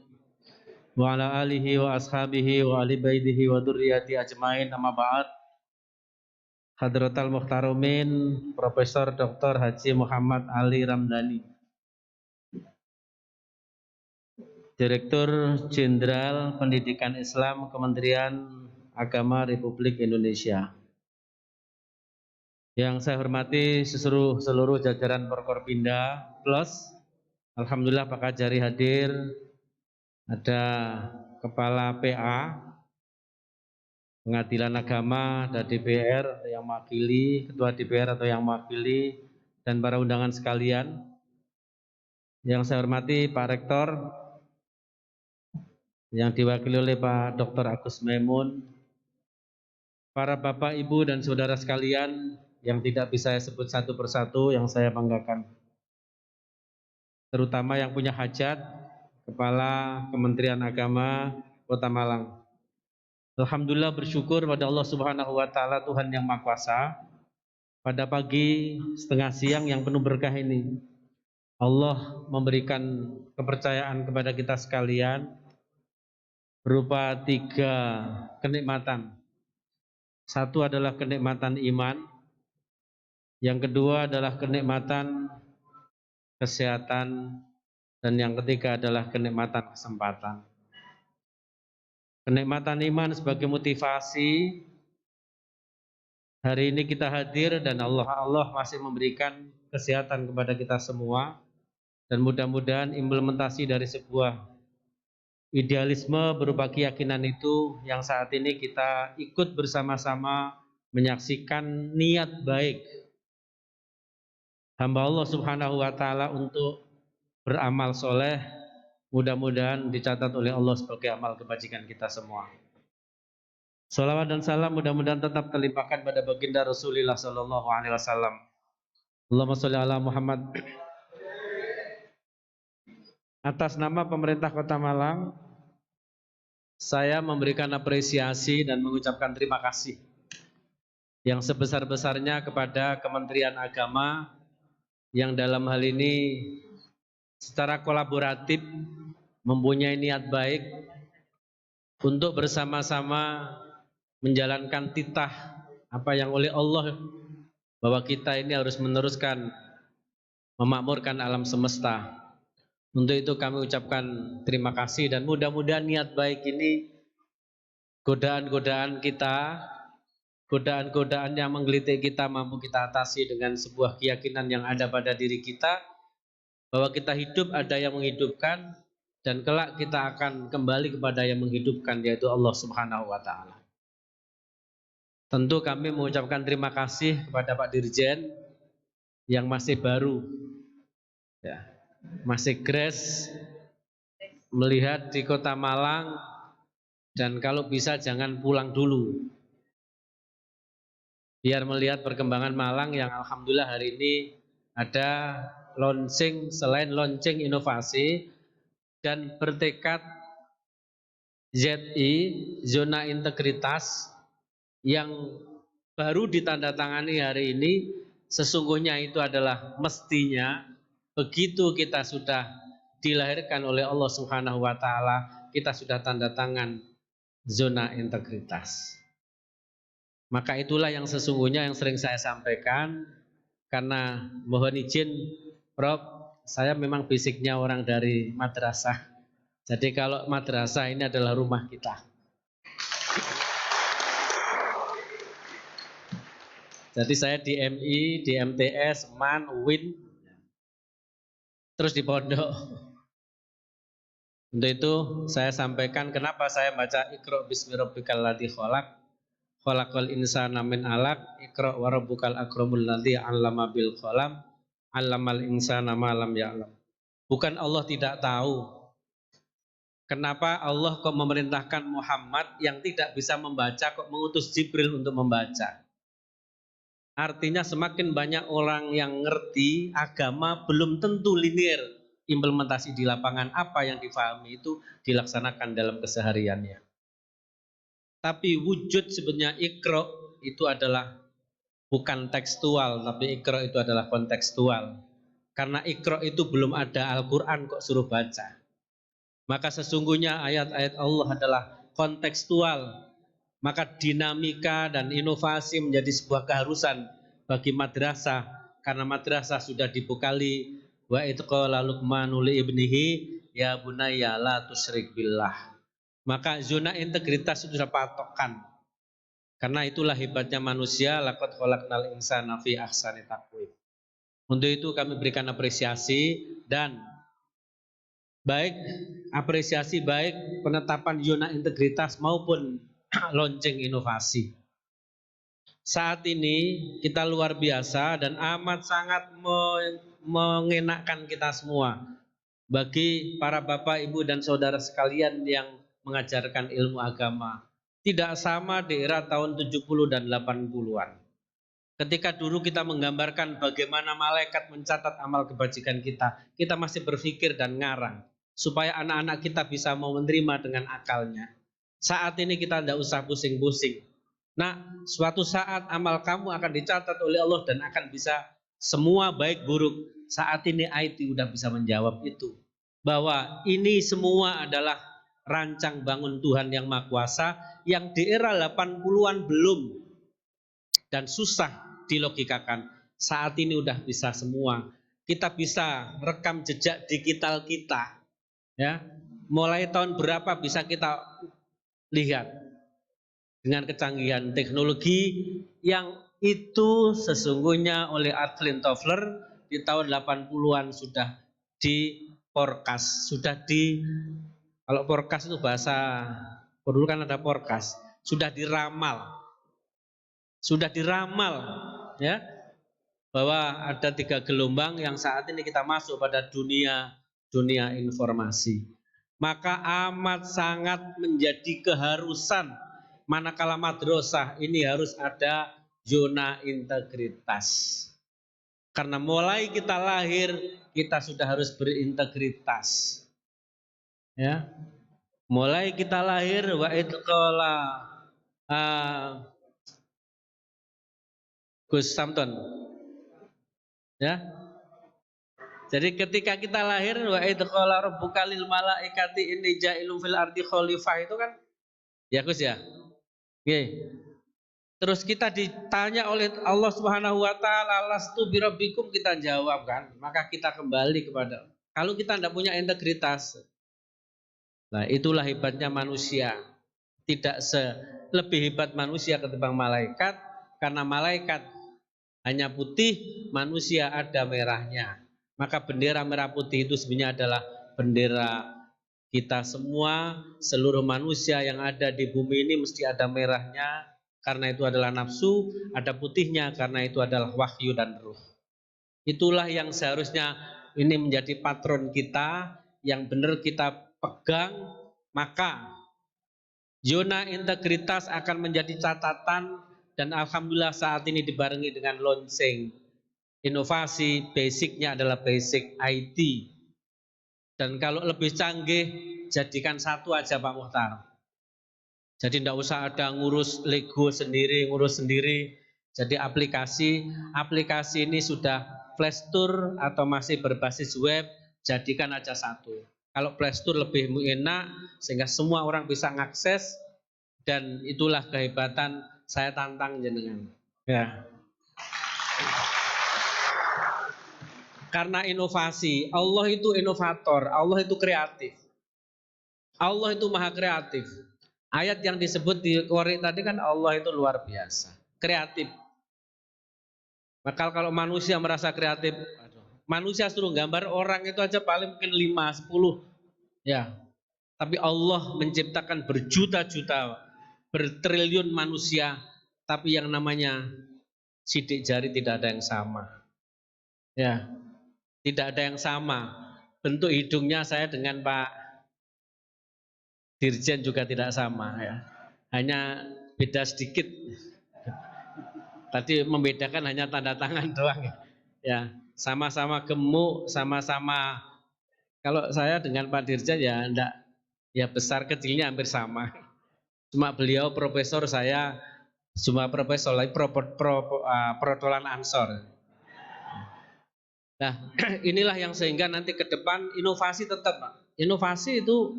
G: wa ala alihi wa ashabihi wa ali baitihi wa dzurriyyati ajmain, amma ba'd. Hadratal Muhtarumin Profesor Dr. Haji Muhammad Ali Ramdhani, Direktur Jenderal Pendidikan Islam Kementerian Agama Republik Indonesia. Yang saya hormati seluruh jajaran Forkopimda Plus. Alhamdulillah Pak Kajari hadir. Ada Kepala PA Pengadilan Agama dan DPR yang mewakili, Ketua DPR atau yang mewakili, dan para undangan sekalian. Yang saya hormati Pak Rektor yang diwakili oleh Pak Dr. Agus Memun, para Bapak, Ibu, dan Saudara sekalian yang tidak bisa saya sebut satu persatu, yang saya banggakan, terutama yang punya hajat, Kepala Kementerian Agama Kota Malang. Alhamdulillah, bersyukur pada Allah Subhanahu wa Ta'ala, Tuhan yang Maha Kuasa. Pada pagi setengah siang yang penuh berkah ini, Allah memberikan kepercayaan kepada kita sekalian berupa 3 kenikmatan. Satu adalah kenikmatan iman, yang kedua adalah kenikmatan kesehatan, dan yang ketiga adalah kenikmatan kesempatan. Kenikmatan iman sebagai motivasi. Hari ini kita hadir dan Allah masih memberikan kesehatan kepada kita semua, dan mudah-mudahan implementasi dari sebuah idealisme berupa keyakinan itu yang saat ini kita ikut bersama-sama menyaksikan niat baik hamba Allah Subhanahu wa Ta'ala untuk beramal soleh, mudah-mudahan dicatat oleh Allah sebagai amal kebajikan kita semua. Salawat dan salam mudah-mudahan tetap terlimpahkan pada baginda Rasulullah sallallahu alaihi wasallam. Allahumma sholli ala Muhammad. Atas nama pemerintah Kota Malang, saya memberikan apresiasi dan mengucapkan terima kasih yang sebesar-besarnya kepada Kementerian Agama yang dalam hal ini secara kolaboratif mempunyai niat baik untuk bersama-sama menjalankan titah apa yang oleh Allah bahwa kita ini harus meneruskan memakmurkan alam semesta. Untuk itu kami ucapkan terima kasih dan mudah-mudahan niat baik ini godaan-godaan kita, godaan-godaan yang menggelitik kita mampu kita atasi dengan sebuah keyakinan yang ada pada diri kita bahwa kita hidup ada yang menghidupkan dan kelak kita akan kembali kepada yang menghidupkan yaitu Allah Subhanahu wa taala. Tentu kami mengucapkan terima kasih kepada Pak Dirjen yang masih baru ya. Masih grace melihat di Kota Malang dan kalau bisa jangan pulang dulu biar melihat perkembangan Malang yang alhamdulillah hari ini ada launching, selain launching inovasi dan bertekad ZI zona integritas yang baru ditandatangani hari ini sesungguhnya itu adalah mestinya begitu kita sudah dilahirkan oleh Allah Subhanahu wa taala, kita sudah tanda tangan zona integritas. Maka itulah yang sesungguhnya yang sering saya sampaikan karena mohon izin Prof, saya memang basicnya orang dari madrasah. Jadi kalau madrasah ini adalah rumah kita. Jadi saya di MI, di MTS, MAN, UIN, terus di pondok. Untuk itu saya sampaikan kenapa saya baca Iqra bismi rabbikal ladzi khalaq, khalaqal insana min 'alaq, Iqra wa rabbukal akramul ladzi 'allama bil qalam, 'allamal insana ma lam ya'lam. Bukan Allah tidak tahu. Kenapa Allah kok memerintahkan Muhammad yang tidak bisa membaca kok mengutus Jibril untuk membaca? Artinya semakin banyak orang yang ngerti agama belum tentu linear implementasi di lapangan apa yang difahami itu dilaksanakan dalam kesehariannya. Tapi wujud sebenarnya Iqra itu adalah bukan tekstual tapi Iqra itu adalah kontekstual. Karena Iqra itu belum ada Al-Quran kok suruh baca. Maka sesungguhnya ayat-ayat Allah adalah kontekstual. Maka dinamika dan inovasi menjadi sebuah keharusan bagi madrasah karena madrasah sudah dibekali wa itqala Luqmanu li ibnihi ya bunayya la tusyrik billah. Maka zona integritas itu sudah patokan. Karena itulah hebatnya manusia, laqad khalaqnal insana fi ahsani taqwim. Untuk itu kami berikan apresiasi dan apresiasi baik penetapan zona integritas maupun launching inovasi. Saat ini kita luar biasa dan amat sangat mengenakkan kita semua bagi para bapak, ibu dan saudara sekalian yang mengajarkan ilmu agama. Tidak sama di era tahun 70 dan 80-an. Ketika dulu kita menggambarkan bagaimana malaikat mencatat amal kebajikan kita masih berpikir dan ngarang supaya anak-anak kita bisa mau menerima dengan akalnya. Saat ini kita tidak usah pusing-pusing. Nah, suatu saat amal kamu akan dicatat oleh Allah dan akan bisa semua baik buruk. Saat ini IT sudah bisa menjawab itu. Bahwa ini semua adalah rancang bangun Tuhan yang Maha Kuasa yang di era 80-an belum dan susah dilogikakan. Saat ini udah bisa semua. Kita bisa rekam jejak digital kita. Ya, mulai tahun berapa bisa kita lihat dengan kecanggihan teknologi yang itu sesungguhnya oleh Arthur Toffler di tahun 80-an sudah di forecast, kalau forecast itu bahasa dulu kan ada forecast, sudah diramal ya bahwa ada 3 gelombang yang saat ini kita masuk pada dunia informasi. Maka amat sangat menjadi keharusan manakala madrasah ini harus ada zona integritas. Karena mulai kita lahir kita sudah harus berintegritas. Ya. Mulai kita lahir wa idqala Gus Samton. Ya. Jadi ketika kita lahir wa idqala rabbuka lil malaikati inni ja'ilun fil ardi khalifah itu kan ya Gus ya. Oke. Terus kita ditanya oleh Allah Subhanahu wa taala, "Lastu birabbikum?" Kita jawab kan. Maka kita kembali kepada kalau kita tidak punya integritas. Nah, itulah hebatnya manusia. Tidak lebih hebat manusia ketimbang malaikat karena malaikat hanya putih, manusia ada merahnya. Maka bendera merah putih itu sebenarnya adalah bendera kita semua, seluruh manusia yang ada di bumi ini mesti ada merahnya. Karena itu adalah nafsu, ada putihnya karena itu adalah wahyu dan ruh. Itulah yang seharusnya ini menjadi patron kita, yang benar kita pegang, maka zona integritas akan menjadi catatan dan alhamdulillah saat ini dibarengi dengan launching inovasi, basicnya adalah basic IT. Dan kalau lebih canggih, jadikan satu aja Pak Muhtar. Jadi tidak usah ada ngurus Lego sendiri, ngurus sendiri. Jadi aplikasi ini sudah Play Store atau masih berbasis web, jadikan aja satu. Kalau Play Store lebih enak sehingga semua orang bisa mengakses dan itulah kehebatan saya tantang jenengan. Ya. Karena inovasi, Allah itu inovator, Allah itu kreatif. Allah itu maha kreatif. Ayat yang disebut di Qur'an tadi kan Allah itu luar biasa, kreatif. Maka kalau manusia merasa kreatif, manusia suruh gambar orang itu aja paling mungkin 5, 10. Ya. Tapi Allah menciptakan berjuta-juta, bertriliun manusia, tapi yang namanya sidik jari tidak ada yang sama. Ya. Tidak ada yang sama. Bentuk hidungnya saya dengan Pak Dirjen juga tidak sama ya. Hanya beda sedikit. Tadi membedakan hanya tanda tangan doang ya. Ya, sama-sama gemuk, sama-sama. Kalau saya dengan Pak Dirjen ya enggak, ya besar kecilnya hampir sama. Cuma beliau profesor, saya cuma profesor lagi protolan Ansor. Nah, inilah yang sehingga nanti ke depan inovasi tetap, Pak. Inovasi itu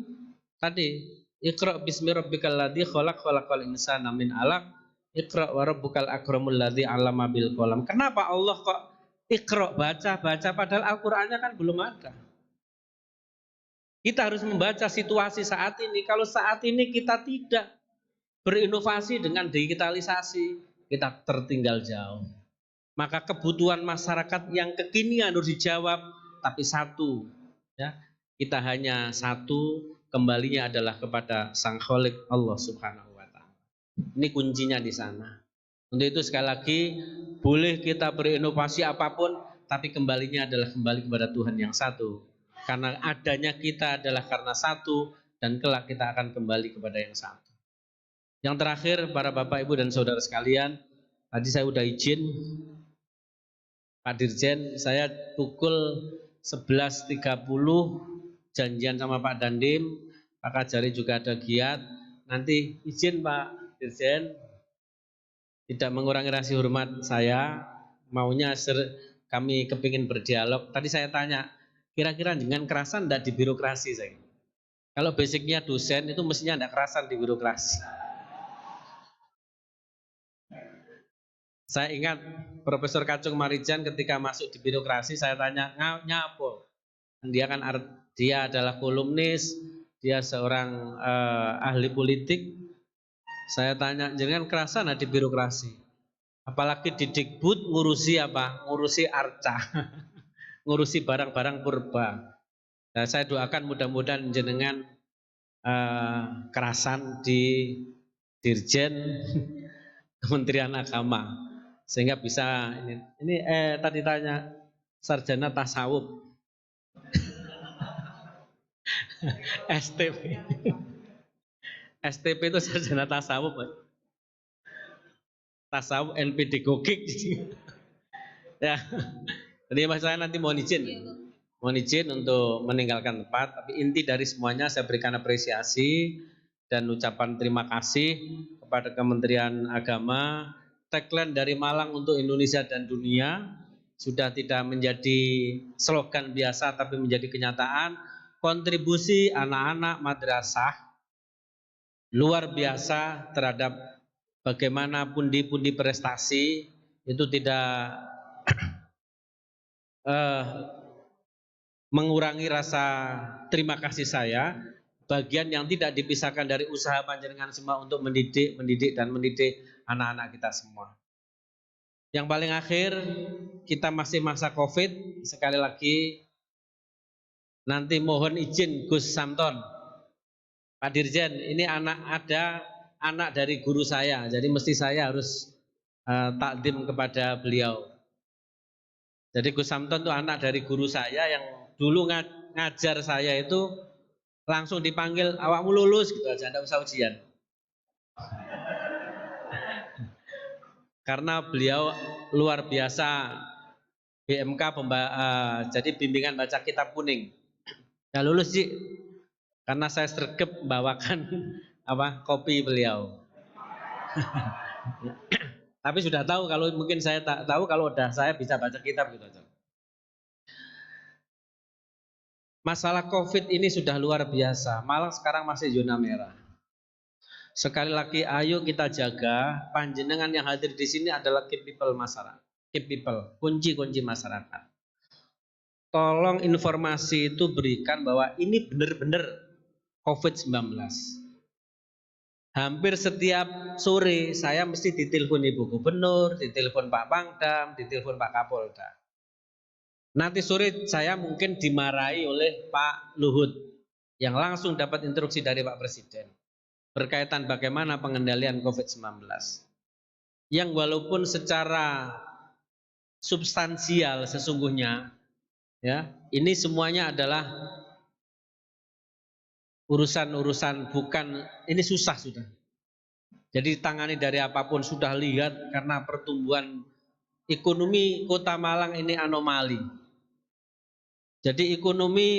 G: tadi Iqra bismi rabbikal ladzi khalaq khalaqal insana min 'alaq Iqra wa rabbukal akramul ladzi 'allama bil qalam. Kenapa Allah kok Iqra baca padahal Al-Qur'annya kan belum ada. Kita harus membaca situasi saat ini. Kalau saat ini kita tidak berinovasi dengan digitalisasi, kita tertinggal jauh. Maka kebutuhan masyarakat yang kekinian harus dijawab, tapi satu ya. Kita hanya satu, kembalinya adalah kepada Sang Khalik Allah Subhanahu wa taala. Ini kuncinya di sana. Untuk itu sekali lagi boleh kita berinovasi apapun, tapi kembalinya adalah kembali kepada Tuhan yang satu. Karena adanya kita adalah karena satu dan kelak kita akan kembali kepada yang satu. Yang terakhir para Bapak Ibu dan Saudara sekalian, tadi saya udah izin Pak Dirjen, saya pukul 11.30 janjian sama Pak Dandim, Pak Kajari juga ada giat. Nanti izin Pak Dirjen, tidak mengurangi rasa hormat saya, maunya kami kepingin berdialog. Tadi saya tanya, kira-kira dengan kerasan enggak di birokrasi saya? Kalau basicnya dosen itu mestinya enggak kerasan di birokrasi. Saya ingat Profesor Kacung Marijan ketika masuk di birokrasi, saya tanya, "Nyapa?" Dia adalah kolumnis, dia seorang ahli politik. Saya tanya, "Jangan kerasan di birokrasi." Apalagi di Dikbud ngurusi apa? Ngurusi arca. Ngurusi barang-barang purba. Nah, saya doakan mudah-mudahan jenengan kerasan di Dirjen Kementerian Agama. Sehingga bisa ini tadi tanya sarjana tasawuf STP STP itu sarjana tasawuf, Pak. Tasawuf LPD Gokik. Ya, jadi mas saya nanti mohon izin untuk meninggalkan tempat. Tapi inti dari semuanya saya berikan apresiasi dan ucapan terima kasih kepada Kementerian Agama. Tagline dari Malang untuk Indonesia dan dunia sudah tidak menjadi slogan biasa tapi menjadi kenyataan. Kontribusi anak-anak madrasah luar biasa terhadap bagaimana pundi-pundi prestasi itu tidak mengurangi rasa terima kasih saya. Bagian yang tidak dipisahkan dari usaha panjenengan semua untuk mendidik anak-anak kita semua. Yang paling akhir, kita masih masa COVID. Sekali lagi nanti mohon izin Gus Samton, Pak Dirjen, ini ada anak dari guru saya, jadi mesti saya harus takdim kepada beliau. Jadi Gus Samton itu anak dari guru saya yang dulu ngajar saya itu langsung dipanggil, awakmu lulus gitu aja, enggak usah ujian. Karena beliau luar biasa, BMK jadi bimbingan baca kitab kuning. Ya lulus sih, karena saya sregep bawakan kopi beliau. Tapi sudah tahu, kalau mungkin saya tak tahu, kalau udah saya bisa baca kitab gitu aja. Masalah COVID ini sudah luar biasa. Malang sekarang masih zona merah. Sekali lagi, ayo kita jaga. Panjenengan yang hadir di sini adalah key people masyarakat, key people, kunci-kunci masyarakat. Tolong informasi itu berikan bahwa ini benar-benar COVID-19. Hampir setiap sore saya mesti ditelepon Ibu Gubernur, ditelepon Pak Pangdam, ditelepon Pak Kapolda. Nanti sore saya mungkin dimarahi oleh Pak Luhut yang langsung dapat instruksi dari Pak Presiden berkaitan bagaimana pengendalian COVID-19. Yang walaupun secara substansial sesungguhnya, ya, ini semuanya adalah urusan-urusan bukan, ini susah sudah. Jadi tangani dari apapun, sudah lihat karena pertumbuhan ekonomi Kota Malang ini anomali. Jadi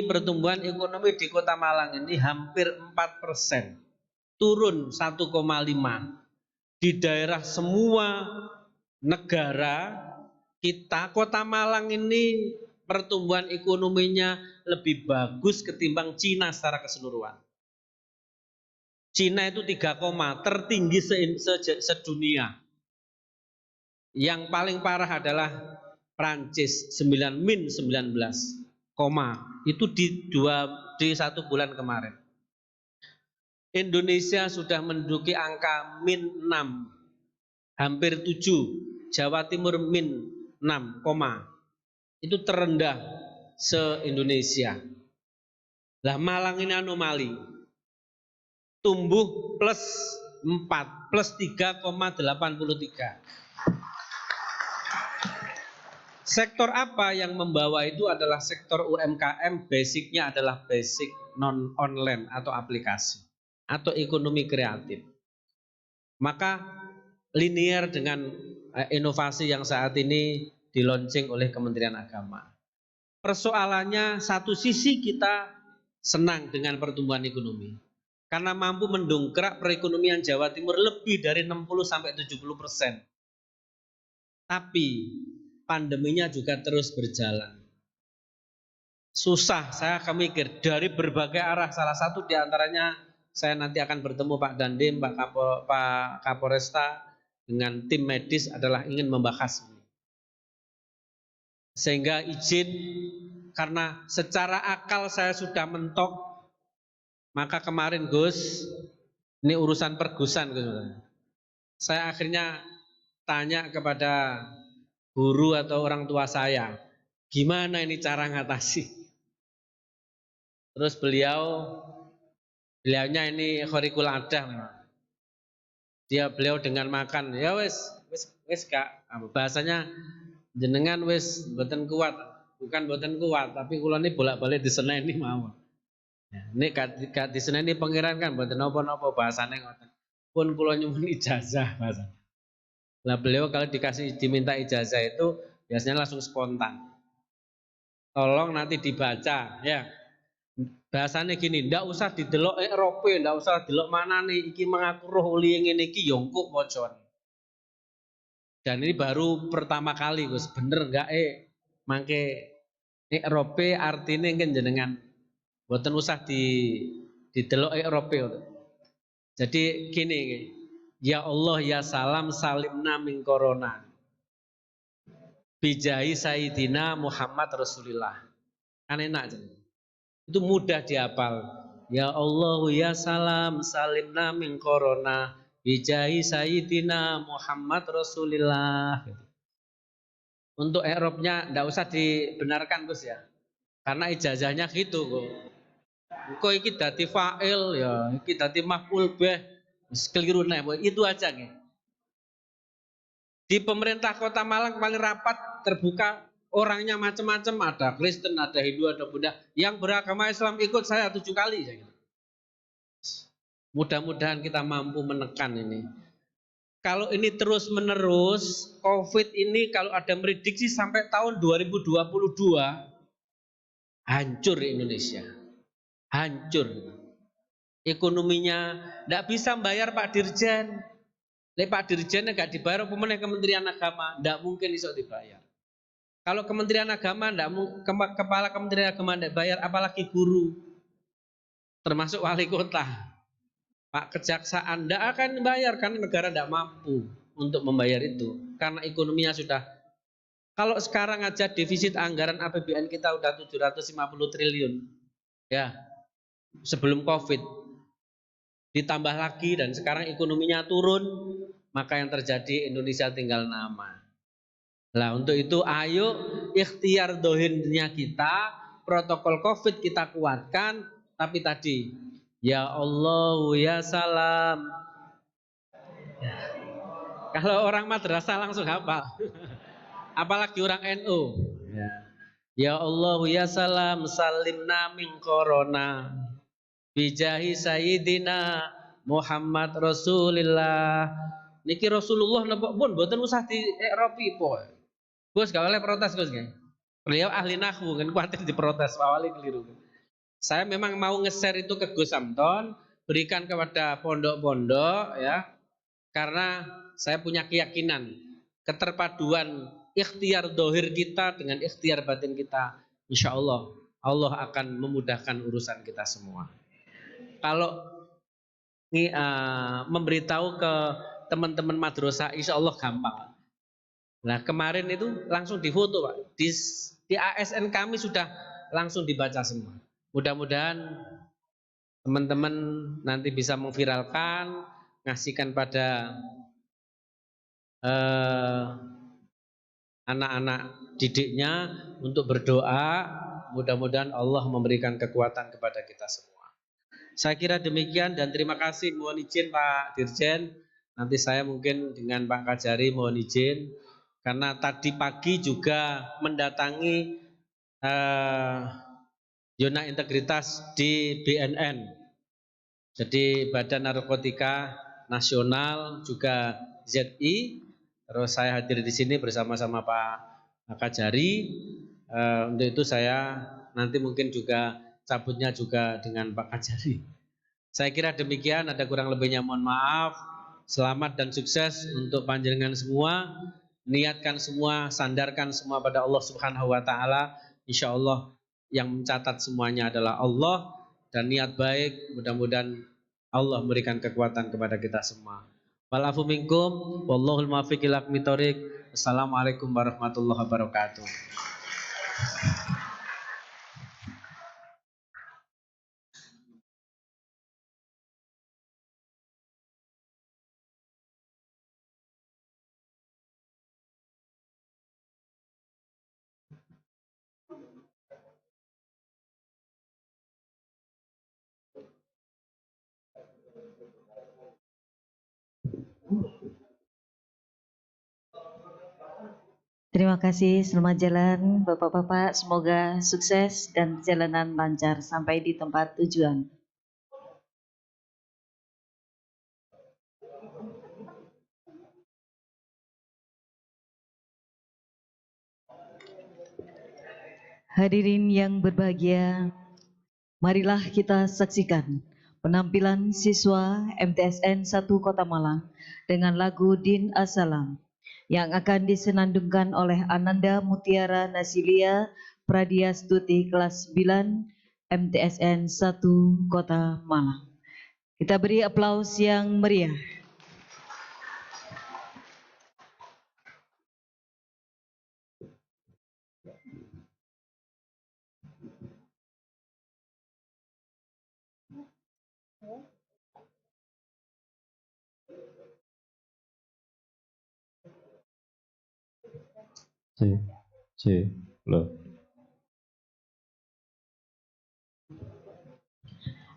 G: pertumbuhan ekonomi di Kota Malang ini hampir 4%. Turun 1,5. Di daerah semua negara kita, Kota Malang ini pertumbuhan ekonominya lebih bagus ketimbang Cina secara keseluruhan. Cina itu 3, tertinggi sedunia. Yang paling parah adalah Prancis 19, itu di 1 bulan kemarin. Indonesia sudah menduduki angka -6, hampir 7. Jawa Timur -6, itu terendah se-Indonesia. Lah Malang ini anomali. Tumbuh +4, +3,83. Sektor apa yang membawa itu adalah sektor UMKM, basicnya adalah basic non-online atau aplikasi atau ekonomi kreatif. Maka linear dengan inovasi yang saat ini di-launching oleh Kementerian Agama. Persoalannya, satu sisi kita senang dengan pertumbuhan ekonomi karena mampu mendongkrak perekonomian Jawa Timur lebih dari 60-70%. Tapi pandeminya juga terus berjalan. Susah, saya akan mikir dari berbagai arah. Salah satu diantaranya saya nanti akan bertemu Pak Dandim, Pak Kapolresta dengan tim medis adalah ingin membahas ini. Sehingga izin, karena secara akal saya sudah mentok, maka kemarin Gus, ini urusan pergusan Gus. Saya akhirnya tanya kepada guru atau orang tua saya, gimana ini cara ngatasi? Terus beliaunya ini khorikul adah memang. Beliau dengan makan, ya wes Kak, bahasanya jenengan wes mboten kuat, bukan mboten kuat, tapi kula ini bolak-balik diseneni mawon. Ini gak diseneni pangeran kan mboten napa-napa bahasane ngoten. Pun kula nyuwun ijazah bahasa. Lah beliau kalau diminta ijazah itu biasanya langsung spontan. Tolong nanti dibaca ya. Bahasanya gini, ndak usah didelok Eropa, ndak usah delok mana nih iki mengaku roh uli ngene iki yo engko wacan. Dan ini baru pertama kali Gus, bener enggak mangke Eropa artinya kan jenengan mboten usah didelok Eropa. Jadi gini, ya Allah ya salam salimna min corona. Bijahi Sayyidina Muhammad Rasulullah. Kan enak jadi. Itu mudah dihafal. Ya Allah ya salam salimna min corona. Bijahi Sayyidina Muhammad Rasulullah. Untuk Eropnya ndak usah dibenarkan Gus ya. Karena ijazahnya gitu kok. Kok iki dadi fa'il ya, iki dadi maf'ul bih. Keliru nek itu aja nih. Di pemerintah Kota Malang paling rapat terbuka, orangnya macam-macam, ada Kristen, ada Hindu, ada Buddha. Yang beragama Islam ikut saya 7 kali. Mudah-mudahan kita mampu menekan ini. Kalau ini terus menerus, COVID ini kalau ada prediksi sampai tahun 2022, hancur Indonesia. Hancur. Ekonominya tidak bisa bayar Pak Dirjen. Pak Dirjen nggak dibayar pemenang Kementerian Agama, tidak mungkin bisa dibayar. Kalau Kementerian Agama kepala Kementerian Agama tidak bayar, apalagi guru, termasuk wali kota, Pak Kejaksaan tidak akan bayar karena negara tidak mampu untuk membayar itu karena ekonominya sudah. Kalau sekarang aja defisit anggaran APBN kita udah 750 triliun, ya sebelum COVID. Ditambah lagi dan sekarang ekonominya turun, maka yang terjadi Indonesia tinggal nama. Nah untuk itu ayo ikhtiar dohirnya kita, protokol COVID kita kuatkan, tapi tadi ya Allah ya salam. Kalau orang madrasah langsung hafal, apalagi orang NU. Ya Allah ya salam salimna min corona. Bijahi Sayyidina Muhammad Rasulillah. Niki Rasulullah napa pun mboten usah di Eropi po. Gus gak oleh protes Gus nggih. Beliau ahli nahwu kan kuatir diprotes awalnya keliru. Saya memang mau nge-share itu ke Gus Samton, berikan kepada pondok-pondok ya. Karena saya punya keyakinan keterpaduan ikhtiar dohir kita dengan ikhtiar batin kita, insya Allah Allah akan memudahkan urusan kita semua. Kalau memberitahu ke teman-teman madrasah insya Allah gampang. Nah kemarin itu langsung difoto Pak. Di ASN kami sudah langsung dibaca semua. Mudah-mudahan teman-teman nanti bisa memviralkan, ngasihkan pada anak-anak didiknya untuk berdoa. Mudah-mudahan Allah memberikan kekuatan kepada kita semua. Saya kira demikian dan terima kasih, mohon izin Pak Dirjen, nanti saya mungkin dengan Pak Kajari mohon izin karena tadi pagi juga mendatangi zona integritas di BNN, jadi Badan Narkotika Nasional juga ZI, terus saya hadir di sini bersama-sama Pak Kajari, untuk itu saya nanti mungkin juga cabutnya juga dengan Pak Kajari. Saya kira demikian, ada kurang lebihnya mohon maaf. Selamat dan sukses untuk panjenengan semua. Niatkan semua, sandarkan semua pada Allah Subhanahu wa taala. Insya Allah yang mencatat semuanya adalah Allah dan niat baik, mudah-mudahan Allah memberikan kekuatan kepada kita semua. Walafu minkum wallahul muwaffiq ila aqwamit thoriq. Assalamualaikum warahmatullahi wabarakatuh.
B: Terima kasih, selamat jalan Bapak-Bapak, semoga sukses dan perjalanan lancar sampai di tempat tujuan. Hadirin yang berbahagia, marilah kita saksikan penampilan siswa MTSN 1 Kota Malang dengan lagu Din As-Salam yang akan disenandungkan oleh Ananda Mutiara Nasilia Pradiastuti kelas 9 MTSN 1 Kota Malang. Kita beri aplaus yang meriah.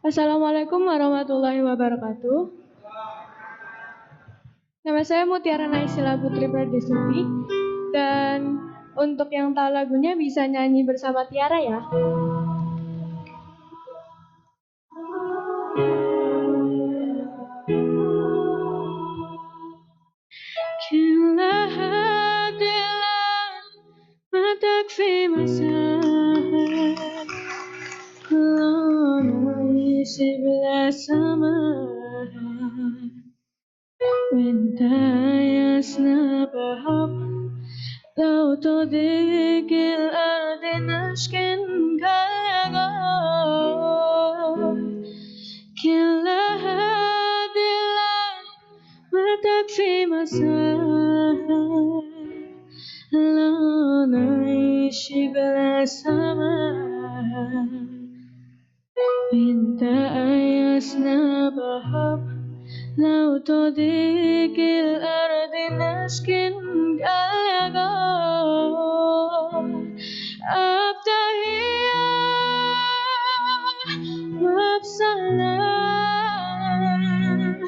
H: Assalamualaikum warahmatullahi wabarakatuh. Nama saya Mutiara Naisila Putri Pradiastuti dan untuk yang tahu lagunya bisa nyanyi bersama Tiara ya. كلها دلال ما تكفي مساحة لا نعيش بلا سماح وانت يسنا بحب لو تضيق الأرض نسكن كالغار كلها دلال ما تكفي مساحة لا نعيش بلا سماح انت أيسنا بحب لو تضيق الأرض نسكن كالغار أبتهي وبسلام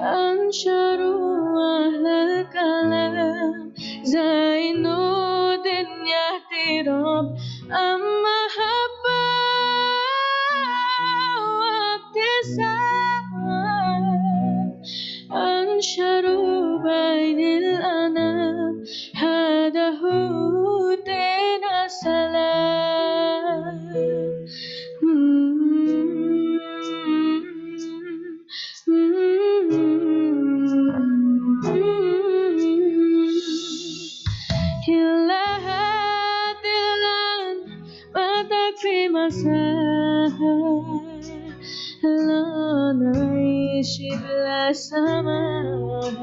H: أنشر أهل الكلام زين دنيا احترام أما حبة وابتسام أنشر بين الأنام هذا هو دين السلام كلها دلال ما تكفي مساحة لا نعيش بلا سماح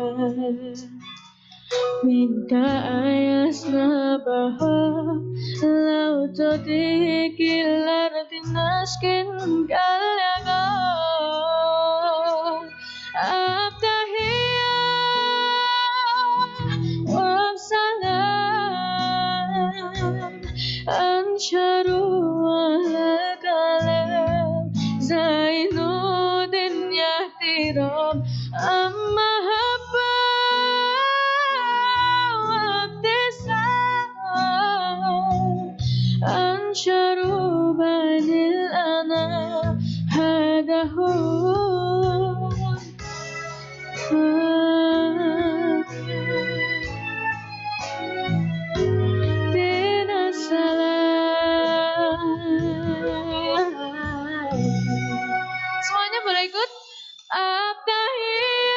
H: منك أيسنا بحب لو تضيق الأرض نسكن كالغار أبتهي وبسلام أنشر أهل الكلام زين دنيا احترام أما حبة وابتسام أنشر بين الأنام هذا هو دين السلام. Semuanya boleh ikut? At-tahiyah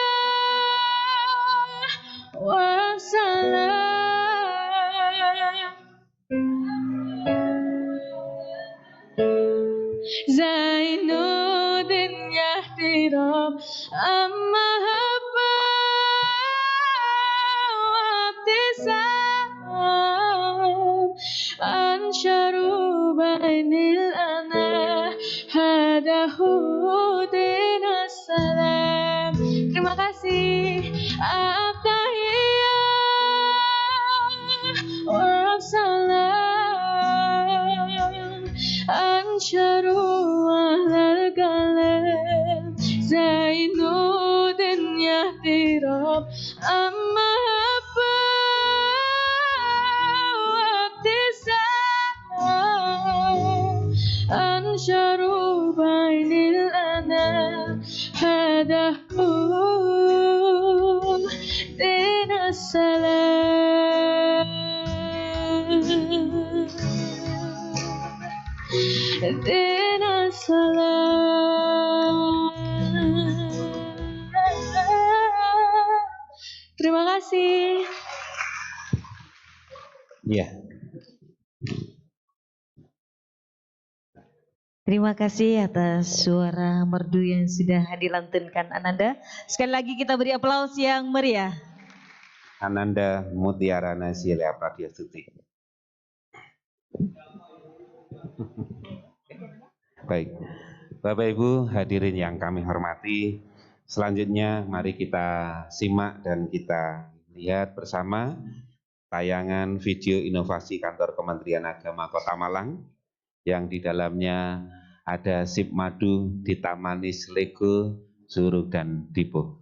H: wassalam Zainuddin yahtiram amma habba wabtisam ansharu bainil ana hadahu dinas salam. Terima kasih. At-tahiyah wassalam ansharu ahlal kalam Zainuddin yahtiram amma habba salam Ihdina salam. Terima kasih.
A: Ya.
B: Terima kasih atas suara merdu yang sudah dilantunkan Ananda. Sekali lagi kita beri aplaus yang meriah.
A: Ananda Mutiara Nasila Pradiastuti. Baik, Bapak Ibu hadirin yang kami hormati, selanjutnya mari kita simak dan kita lihat bersama tayangan video inovasi Kantor Kementerian Agama Kota Malang yang di dalamnya ada sip madu, ditamanis Lego, Zuruk dan Dipo.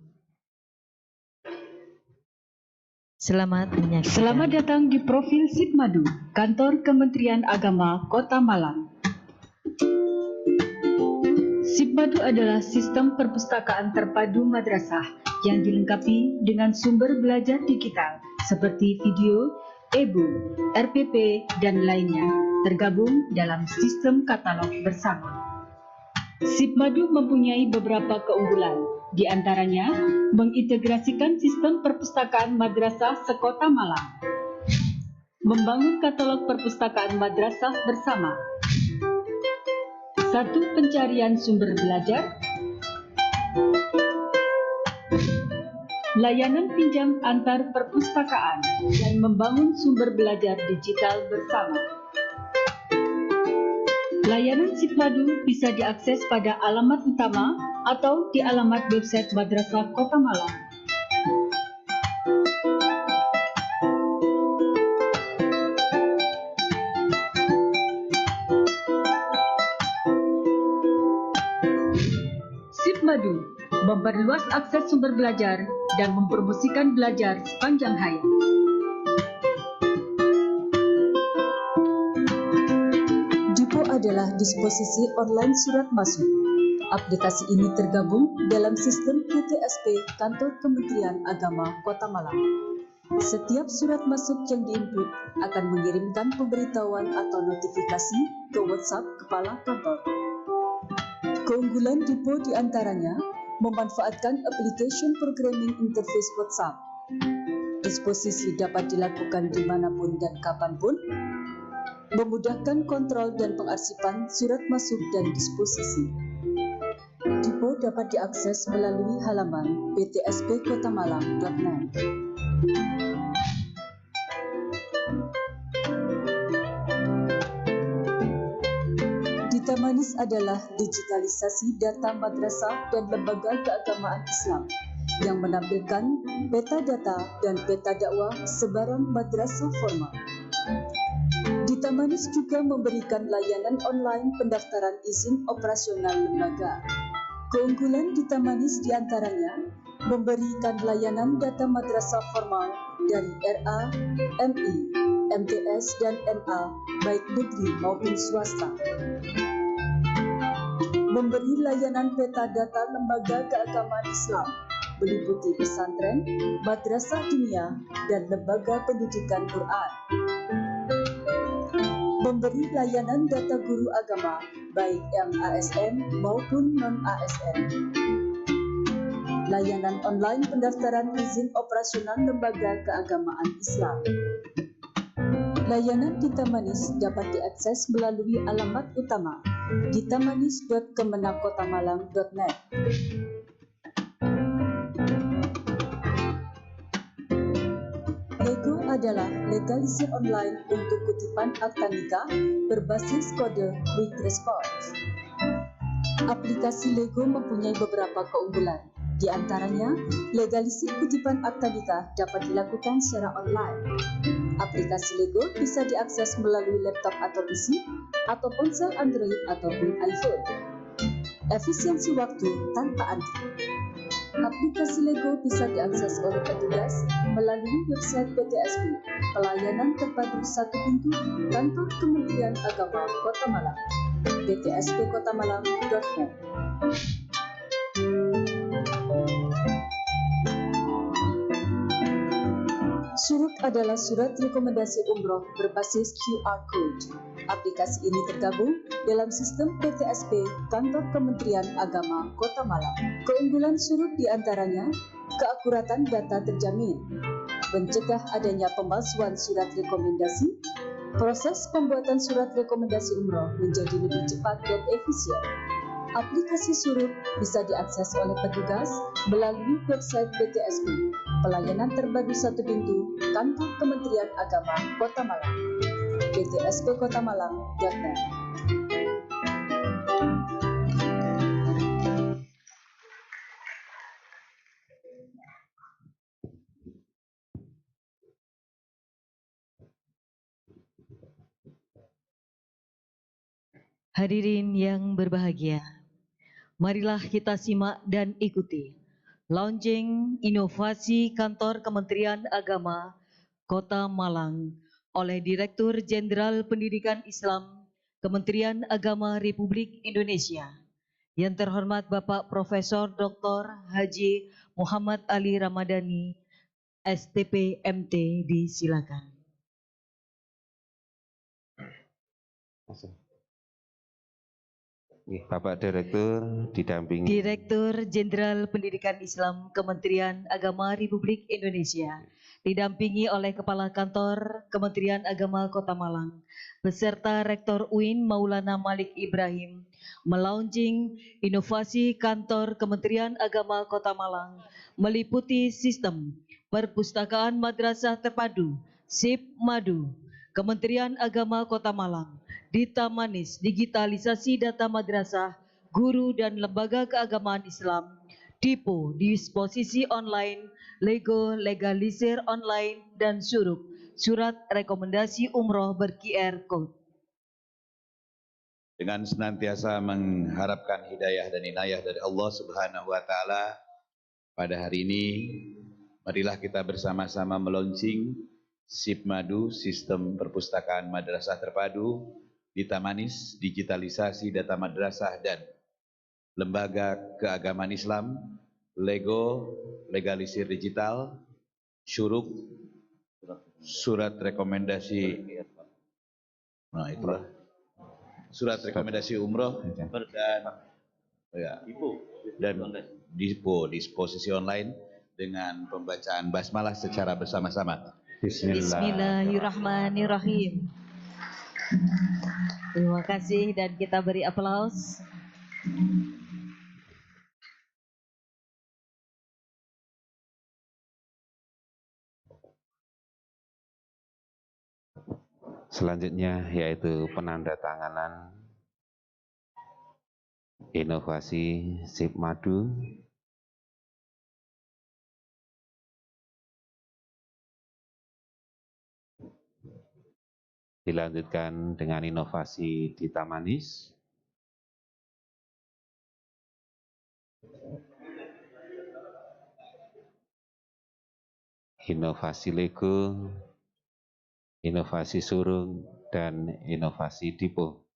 B: Selamat menyaksikan.
I: Selamat datang di Profil Sip Madu, Kantor Kementerian Agama Kota Malang. Sip Madu adalah sistem perpustakaan terpadu madrasah yang dilengkapi dengan sumber belajar digital seperti video, e-book, RPP, dan lainnya, tergabung dalam sistem katalog bersama. Sip Madu mempunyai beberapa keunggulan, di antaranya mengintegrasikan sistem perpustakaan madrasah sekota Malang, membangun katalog perpustakaan madrasah bersama, 1. Pencarian sumber belajar, layanan pinjam antar perpustakaan, dan membangun sumber belajar digital bersama. Layanan Sip Madu bisa diakses pada alamat utama atau di alamat website Madrasah Kota Malang. Sip Madu memperluas akses sumber belajar dan mempromosikan belajar sepanjang hayat. Dipo adalah disposisi online surat masuk. Aplikasi ini tergabung dalam sistem PTSP Kantor Kementerian Agama Kota Malang. Setiap surat masuk yang diinput akan mengirimkan pemberitahuan atau notifikasi ke WhatsApp Kepala Kantor. Keunggulan Dipo diantaranya memanfaatkan application programming interface WhatsApp. Disposisi dapat dilakukan dimanapun dan kapanpun, memudahkan kontrol dan pengarsipan surat masuk dan disposisi. Dipo dapat diakses melalui halaman ptspkotamalang.net. Ditamanis adalah digitalisasi data madrasah dan lembaga keagamaan Islam yang menampilkan peta data dan peta dakwah sebarang madrasah formal. Ditamanis juga memberikan layanan online pendaftaran izin operasional lembaga. Keunggulan Ditamanis diantaranya memberikan layanan data madrasah formal dari RA, MI, MTS, dan MA, baik negeri maupun swasta. Memberi layanan peta data lembaga keagamaan Islam, meliputi pesantren, madrasah dunia, dan lembaga pendidikan Quran. Memberi layanan data guru agama, baik yang ASN maupun non-ASN. Layanan online pendaftaran izin operasional lembaga keagamaan Islam. Layanan Ditamanis dapat diakses melalui alamat utama ditamanis.kemenakotamalang.net. Lego adalah legalisir online untuk kutipan akta nikah berbasis kode Quick Response. Aplikasi Lego mempunyai beberapa keunggulan. Di antaranya, legalisir kutipan akta nikah dapat dilakukan secara online. Aplikasi Lego bisa diakses melalui laptop atau PC, atau ponsel Android ataupun iPhone. Efisiensi waktu tanpa antri. Aplikasi Lego bisa diakses oleh petugas melalui website PTSP, Pelayanan Terpadu Satu Pintu, Kantor Kementerian Agama Kota Malang, ptspkotamalang.net. Suruk adalah surat rekomendasi umroh berbasis QR Code. Aplikasi ini tergabung dalam sistem PTSP Kantor Kementerian Agama Kota Malang. Keunggulan suruk diantaranya keakuratan data terjamin, mencegah adanya pemalsuan surat rekomendasi, proses pembuatan surat rekomendasi umroh menjadi lebih cepat dan efisien. Aplikasi Suruk bisa diakses oleh petugas melalui website PTSP, pelayanan terpadu satu pintu, Kantor Kementerian Agama Kota Malang, ptspkotamalang.net.
B: Hadirin yang berbahagia, marilah kita simak dan ikuti launching inovasi Kantor Kementerian Agama Kota Malang oleh Direktur Jenderal Pendidikan Islam Kementerian Agama Republik Indonesia, yang terhormat Bapak Profesor Dr. Haji Muhammad Ali Ramadhani, STP MT, disilakan.
A: Bapak Direktur didampingi
B: Direktur Jenderal Pendidikan Islam Kementerian Agama Republik Indonesia, didampingi oleh Kepala Kantor Kementerian Agama Kota Malang, beserta Rektor UIN Maulana Malik Ibrahim, melaunching inovasi Kantor Kementerian Agama Kota Malang, meliputi sistem perpustakaan madrasah terpadu, SIP Madu, Kementerian Agama Kota Malang, Dita Manis, digitalisasi data madrasah, guru dan lembaga keagamaan Islam, Dipo, disposisi online, Lego, legalisir online, dan Suruk, surat rekomendasi umroh ber-QR Code.
J: Dengan senantiasa mengharapkan hidayah dan inayah dari Allah Subhanahu wa Ta'ala, pada hari ini marilah kita bersama-sama melaunching SIP Madu, Sistem Perpustakaan Madrasah Terpadu, Dita Manis, digitalisasi data madrasah dan lembaga keagamaan Islam, Lego, legalisir digital, Suruk, surat rekomendasi, nah itulah, surat rekomendasi umroh dan Dipo, disposisi online dengan pembacaan basmalah secara bersama-sama.
B: Bismillahirrahmanirrahim. Terima kasih dan kita beri aplaus.
A: selanjutnya yaitu penandatanganan inovasi SIP Madu dilanjutkan dengan inovasi Dita Manis, inovasi Lego, inovasi Surung, dan inovasi Dipo.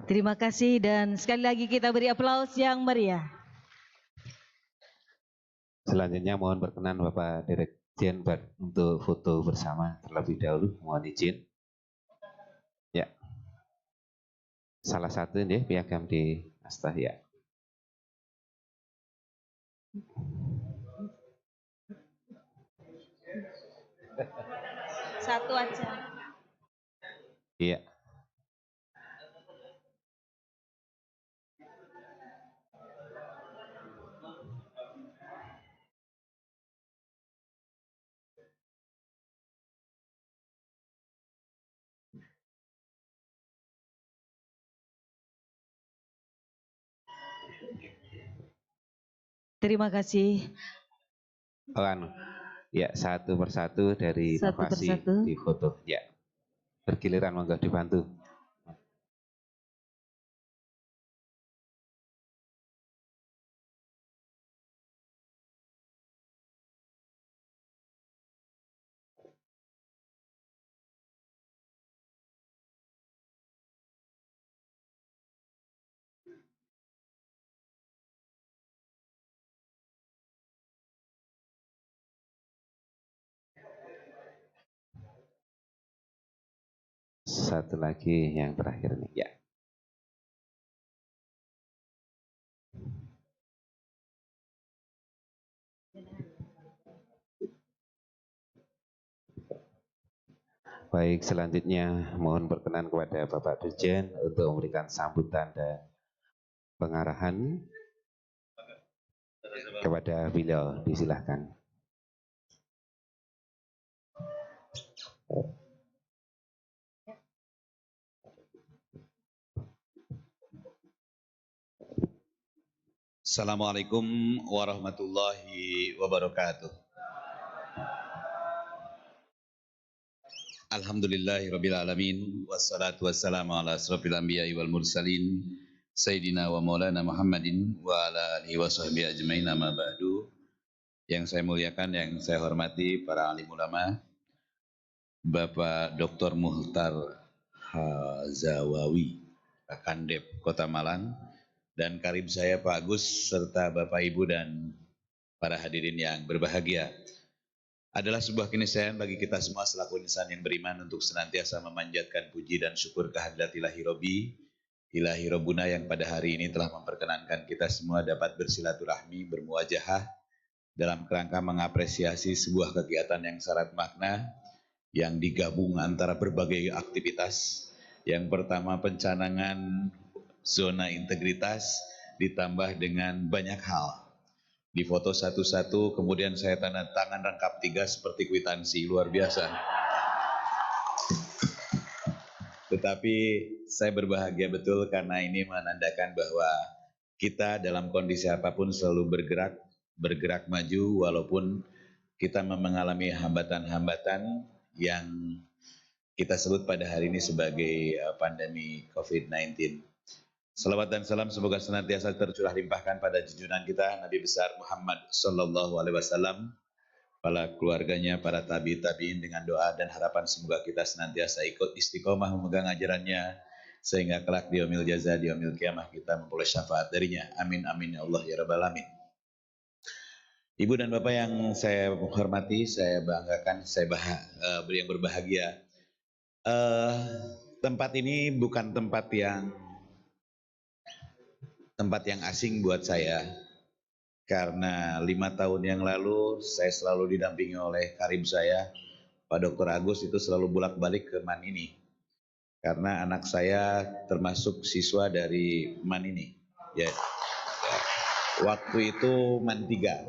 B: Terima kasih dan sekali lagi kita beri aplaus yang meriah.
A: Selanjutnya mohon berkenan Bapak Dirjen untuk foto bersama terlebih dahulu, mohon izin. Ya, salah satu nih piagam di Astahya.
B: Satu aja.
A: Iya.
B: Terima kasih.
A: Ya, satu persatu dari
B: Satu
A: inovasi
B: persatu.
A: di foto. Ya, bergiliran monggo dibantu. Satu lagi yang terakhir nih, ya. Baik, selanjutnya mohon berkenan kepada Bapak Dirjen untuk memberikan sambutan dan pengarahan kepada beliau. Disilahkan.
J: Assalamualaikum warahmatullahi wabarakatuh. Alhamdulillahirabbil alamin wassalatu wassalamu ala asrofil anbiya'i wal mursalin sayyidina wa maulana Muhammadin wa ala alihi wa sahbihi ajmain, amma ba'du. Yang saya muliakan, yang saya hormati para alim ulama, Bapak Dr. Muhtar Hazawawi, Akandep Kota Malang, dan karib saya Pak Agus, serta Bapak Ibu dan para hadirin yang berbahagia. Adalah sebuah keniscayaan bagi kita semua selaku insan yang beriman untuk senantiasa memanjatkan puji dan syukur kehadirat Ilahi Robbi, Ilahi Robbuna yang pada hari ini telah memperkenankan kita semua dapat bersilaturahmi, bermuajahah dalam kerangka mengapresiasi sebuah kegiatan yang syarat makna yang digabung antara berbagai aktivitas. Yang pertama, pencanangan zona integritas ditambah dengan banyak hal. Di foto satu-satu, kemudian saya tanda tangan rangkap 3 seperti kwitansi, luar biasa. Tetapi saya berbahagia betul karena ini menandakan bahwa kita dalam kondisi apapun selalu bergerak maju walaupun kita mengalami hambatan-hambatan yang kita sebut pada hari ini sebagai pandemi COVID-19. Salawat dan salam semoga senantiasa tercurah limpahkan pada junjungan kita Nabi besar Muhammad sallallahu alaihi wasallam, para keluarganya, para tabi'in dengan doa dan harapan semoga kita senantiasa ikut istiqomah memegang ajarannya sehingga kelak di yaumil jaza, di yaumil kiamah kita memperoleh syafaat darinya. Amin amin ya Allah ya rabbal alamin. Ibu dan Bapak yang saya hormati, saya banggakan, yang berbahagia. Tempat ini bukan tempat yang asing buat saya, karena 5 tahun yang lalu saya selalu didampingi oleh karib saya, Pak Dr. Agus, itu selalu bolak-balik ke MAN ini, karena anak saya termasuk siswa dari MAN ini. Ya. Waktu itu MAN 3.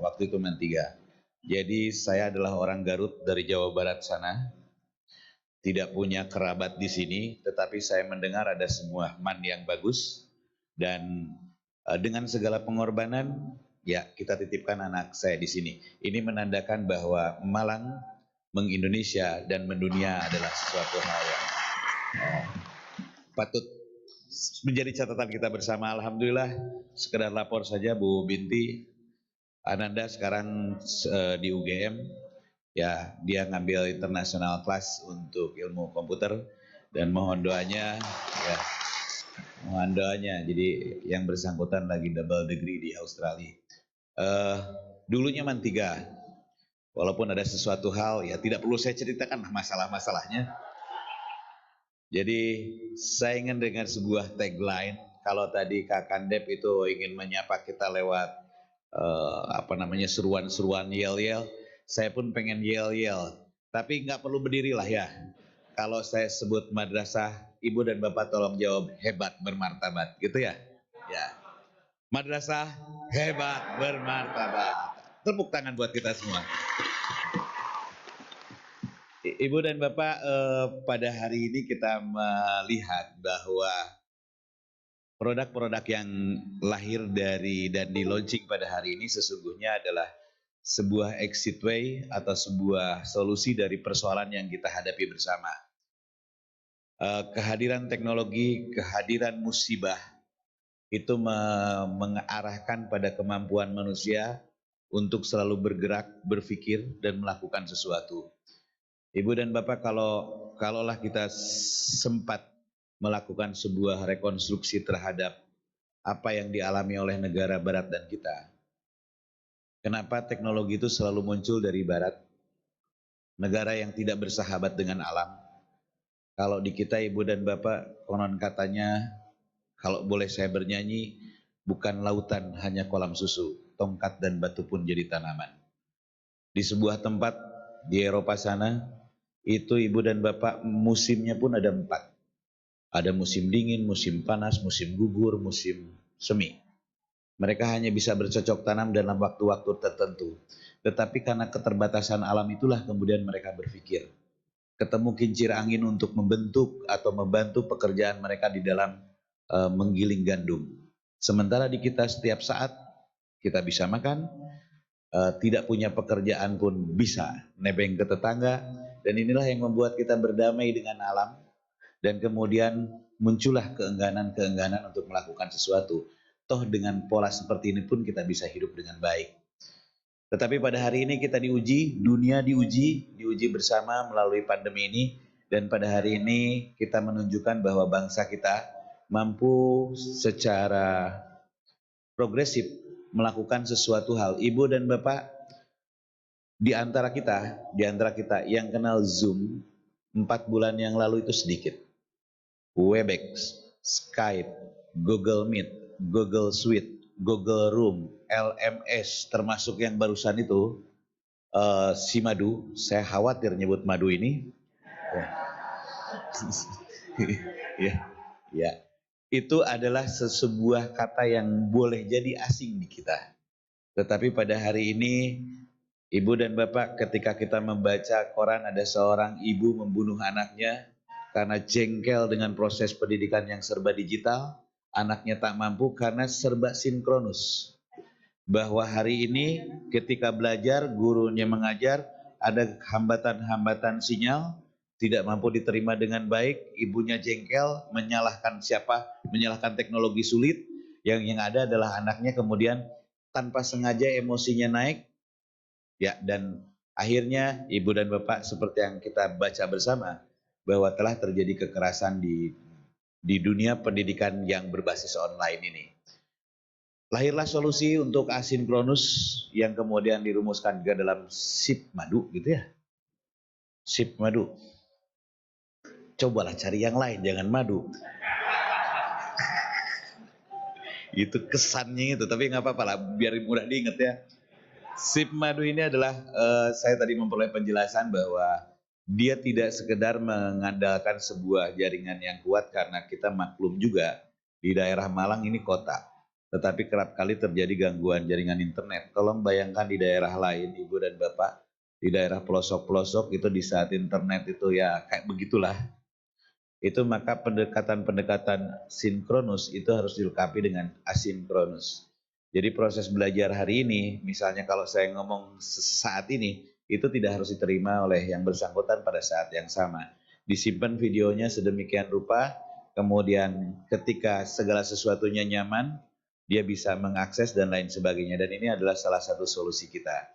J: Jadi saya adalah orang Garut dari Jawa Barat sana, tidak punya kerabat di sini, tetapi saya mendengar ada sebuah MAN yang bagus, dan dengan segala pengorbanan, ya kita titipkan anak saya di sini. Ini menandakan bahwa Malang mengindonesia dan mendunia adalah sesuatu hal yang patut menjadi catatan kita bersama. Alhamdulillah, sekedar lapor saja Bu Binti Ananda sekarang di UGM, ya dia ngambil international class untuk ilmu komputer, dan mohon doanya ya. Jadi yang bersangkutan lagi double degree di Australia. Dulunya MAN 3. Walaupun ada sesuatu hal, ya tidak perlu saya ceritakan masalah-masalahnya. Jadi saya ingin dengan sebuah tagline, kalau tadi Kak Kandep itu ingin menyapa kita lewat seruan-seruan yel-yel, saya pun pengen yel-yel. Tapi nggak perlu berdiri lah ya. Kalau saya sebut madrasah, Ibu dan Bapak tolong jawab hebat bermartabat, gitu ya? Ya. Madrasah hebat bermartabat. Tepuk tangan buat kita semua. Ibu dan Bapak, pada hari ini kita melihat bahwa Produk-produk yang lahir dari dan di launching pada hari ini sesungguhnya adalah sebuah exit way atau sebuah solusi dari persoalan yang kita hadapi bersama. Kehadiran teknologi, kehadiran musibah itu mengarahkan pada kemampuan manusia untuk selalu bergerak, berpikir, dan melakukan sesuatu. Ibu dan Bapak, kalaulah kita sempat melakukan sebuah rekonstruksi terhadap apa yang dialami oleh negara barat dan kita. Kenapa teknologi itu selalu muncul dari barat? Negara yang tidak bersahabat dengan alam. Kalau di kita Ibu dan Bapak, konon katanya, kalau boleh saya bernyanyi, bukan lautan hanya kolam susu, tongkat dan batu pun jadi tanaman. Di sebuah tempat di Eropa sana, itu Ibu dan Bapak musimnya pun ada 4. Ada musim dingin, musim panas, musim gugur, musim semi. Mereka hanya bisa bercocok tanam dalam waktu-waktu tertentu. Tetapi karena keterbatasan alam itulah kemudian mereka berpikir. Ketemu kincir angin untuk membentuk atau membantu pekerjaan mereka di dalam menggiling gandum. Sementara di kita setiap saat kita bisa makan, tidak punya pekerjaan pun bisa nebeng ke tetangga. Dan inilah yang membuat kita berdamai dengan alam. Dan kemudian muncullah keengganan-keengganan untuk melakukan sesuatu. Toh dengan pola seperti ini pun kita bisa hidup dengan baik. Tetapi pada hari ini kita diuji, dunia diuji bersama melalui pandemi ini. Dan pada hari ini kita menunjukkan bahwa bangsa kita mampu secara progresif melakukan sesuatu hal. Ibu dan Bapak, di antara kita yang kenal Zoom 4 bulan yang lalu itu sedikit. Webex, Skype, Google Meet, Google Suite, Google Room, LMS, termasuk yang barusan itu si Madu. Saya khawatir nyebut Madu ini. Ya. Itu adalah sebuah kata yang boleh jadi asing di kita. Tetapi pada hari ini, Ibu dan Bapak, ketika kita membaca koran ada seorang ibu membunuh anaknya karena jengkel dengan proses pendidikan yang serba digital, anaknya tak mampu karena serba sinkronus. Bahwa hari ini ketika belajar, gurunya mengajar, ada hambatan-hambatan sinyal, tidak mampu diterima dengan baik, ibunya jengkel, menyalahkan siapa? Menyalahkan teknologi sulit, yang ada adalah anaknya kemudian tanpa sengaja emosinya naik, ya, dan akhirnya Ibu dan Bapak seperti yang kita baca bersama, bahwa telah terjadi kekerasan di dunia pendidikan yang berbasis online ini. Lahirlah solusi untuk asinkronus yang kemudian dirumuskan juga dalam SIP Madu gitu ya. SIP Madu. Cobalah cari yang lain, jangan Madu. Itu kesannya itu, tapi nggak apa-apa lah, biar mudah diingat ya. SIP Madu ini adalah, saya tadi memperoleh penjelasan bahwa dia tidak sekedar mengandalkan sebuah jaringan yang kuat karena kita maklum juga di daerah Malang ini kota. Tetapi kerap kali terjadi gangguan jaringan internet. Tolong bayangkan di daerah lain, Ibu dan Bapak, di daerah pelosok-pelosok itu di saat internet itu ya kayak begitulah. Itu maka pendekatan-pendekatan sinkronus itu harus dilengkapi dengan asinkronus. Jadi proses belajar hari ini, misalnya kalau saya ngomong saat ini, itu tidak harus diterima oleh yang bersangkutan pada saat yang sama. Disimpan videonya sedemikian rupa, kemudian ketika segala sesuatunya nyaman, dia bisa mengakses dan lain sebagainya. Dan ini adalah salah satu solusi kita.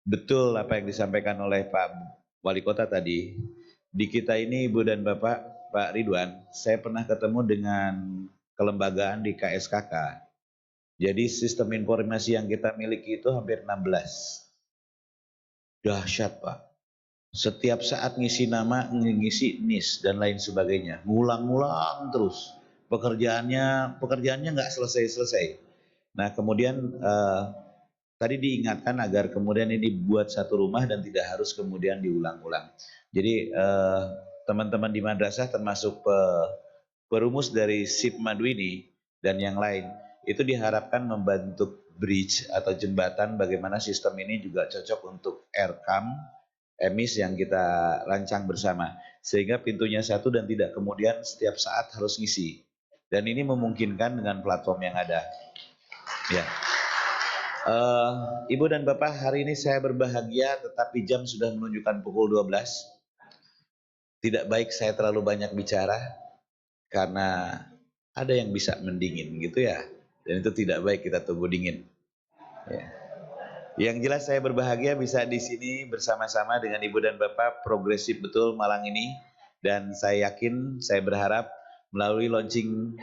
J: Betul apa yang disampaikan oleh Pak Wali Kota tadi. Di kita ini Ibu dan Bapak, Pak Ridwan, saya pernah ketemu dengan kelembagaan di KSKK. Jadi sistem informasi yang kita miliki itu hampir 16. Dahsyat Pak. Setiap saat ngisi nama, ngisi NIS dan lain sebagainya. Ngulang-ngulang terus. Pekerjaannya nggak selesai-selesai. Nah kemudian tadi diingatkan agar kemudian ini dibuat satu rumah dan tidak harus kemudian diulang-ulang. Jadi teman-teman di madrasah termasuk perumus dari SIP Madu ini dan yang lain itu diharapkan membentuk bridge atau jembatan bagaimana sistem ini juga cocok untuk Aircam, emis yang kita rancang bersama. Sehingga pintunya satu dan tidak kemudian setiap saat harus ngisi. Dan ini memungkinkan dengan platform yang ada. Ya. Ibu dan Bapak, hari ini saya berbahagia, tetapi jam sudah menunjukkan pukul 12. Tidak baik saya terlalu banyak bicara, karena ada yang bisa mendingin gitu ya. Dan itu tidak baik kita tunggu dingin. Ya. Yang jelas saya berbahagia bisa di sini bersama-sama dengan Ibu dan Bapak, progresif betul Malang ini. Dan saya yakin, saya berharap melalui launching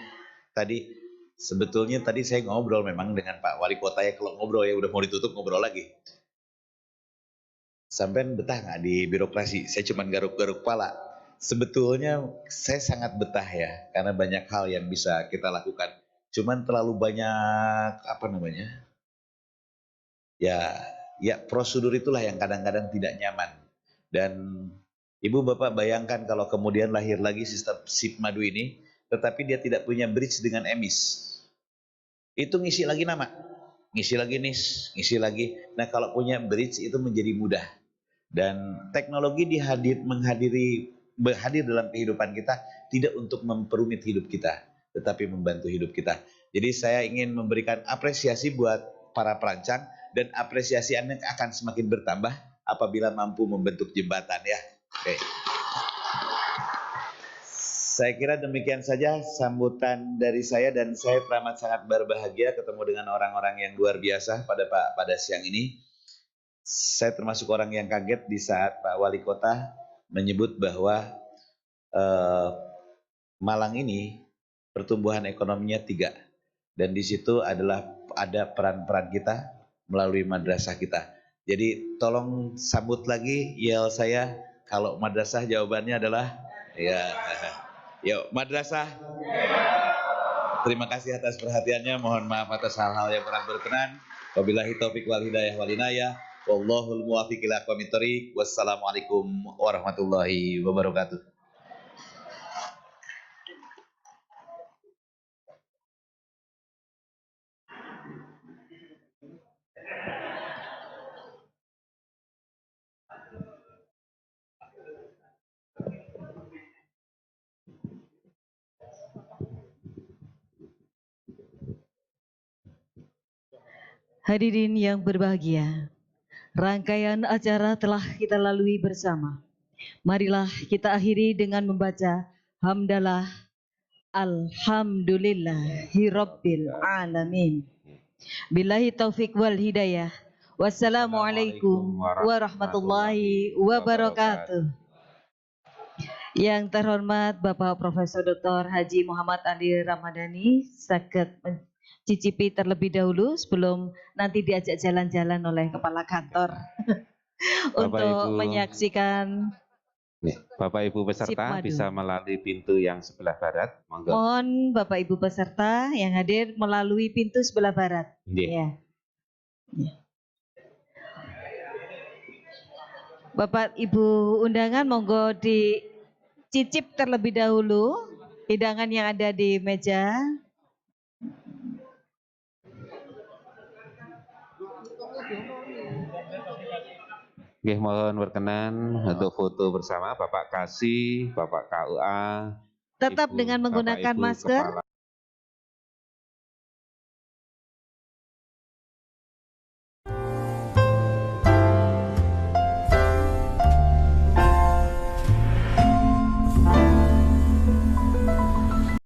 J: tadi, sebetulnya tadi saya ngobrol memang dengan Pak Wali Kota ya, kalau ngobrol ya udah mau ditutup ngobrol lagi. Sampai betah nggak di birokrasi? Saya cuma garuk-garuk kepala. Sebetulnya saya sangat betah ya, karena banyak hal yang bisa kita lakukan. Cuman terlalu banyak ya prosedur itulah yang kadang-kadang tidak nyaman. Dan Ibu Bapak bayangkan kalau kemudian lahir lagi sistem SIP Madu ini, tetapi dia tidak punya bridge dengan emis. Itu ngisi lagi nama, ngisi lagi NIS, ngisi lagi. Nah kalau punya bridge itu menjadi mudah. Dan teknologi hadir dalam kehidupan kita tidak untuk memperumit hidup kita, tetapi membantu hidup kita. Jadi saya ingin memberikan apresiasi buat para perancang, dan apresiasi Anda akan semakin bertambah apabila mampu membentuk jembatan ya. Oke. Saya kira demikian saja sambutan dari saya, dan saya teramat sangat berbahagia ketemu dengan orang-orang yang luar biasa pada siang ini. Saya termasuk orang yang kaget di saat Pak Wali Kota menyebut bahwa Malang ini pertumbuhan ekonominya 3, dan di situ ada peran-peran kita melalui madrasah kita. Jadi tolong sambut lagi yel saya kalau madrasah, jawabannya adalah ya. Yuk madrasah. Terima kasih atas perhatiannya. Mohon maaf atas hal-hal yang kurang berkenan. Wabillahi taufik wal hidayah wal inayah. Wallahul muwaffiq ila aqwamit thoriq. Wassalamualaikum warahmatullahi wabarakatuh.
B: Hadirin yang berbahagia, rangkaian acara telah kita lalui bersama. Marilah kita akhiri dengan membaca hamdalah alhamdulillahirabbil alamin. Billahi taufik wal hidayah. Wassalamualaikum warahmatullahi wabarakatuh. Yang terhormat Bapak Profesor Dr. Haji Muhammad Ali Ramadhani, saged mencicipi terlebih dahulu sebelum nanti diajak jalan-jalan oleh Kepala Kantor untuk menyaksikan.
A: Bapak Ibu peserta bisa melalui pintu yang sebelah barat. Monggo.
B: Mohon Bapak Ibu peserta yang hadir melalui pintu sebelah barat. Ya. Bapak Ibu undangan monggo dicicip terlebih dahulu hidangan yang ada di meja.
A: Oke, mohon berkenan untuk foto bersama Bapak Kasih, Bapak KUA.
B: Tetap dengan menggunakan masker.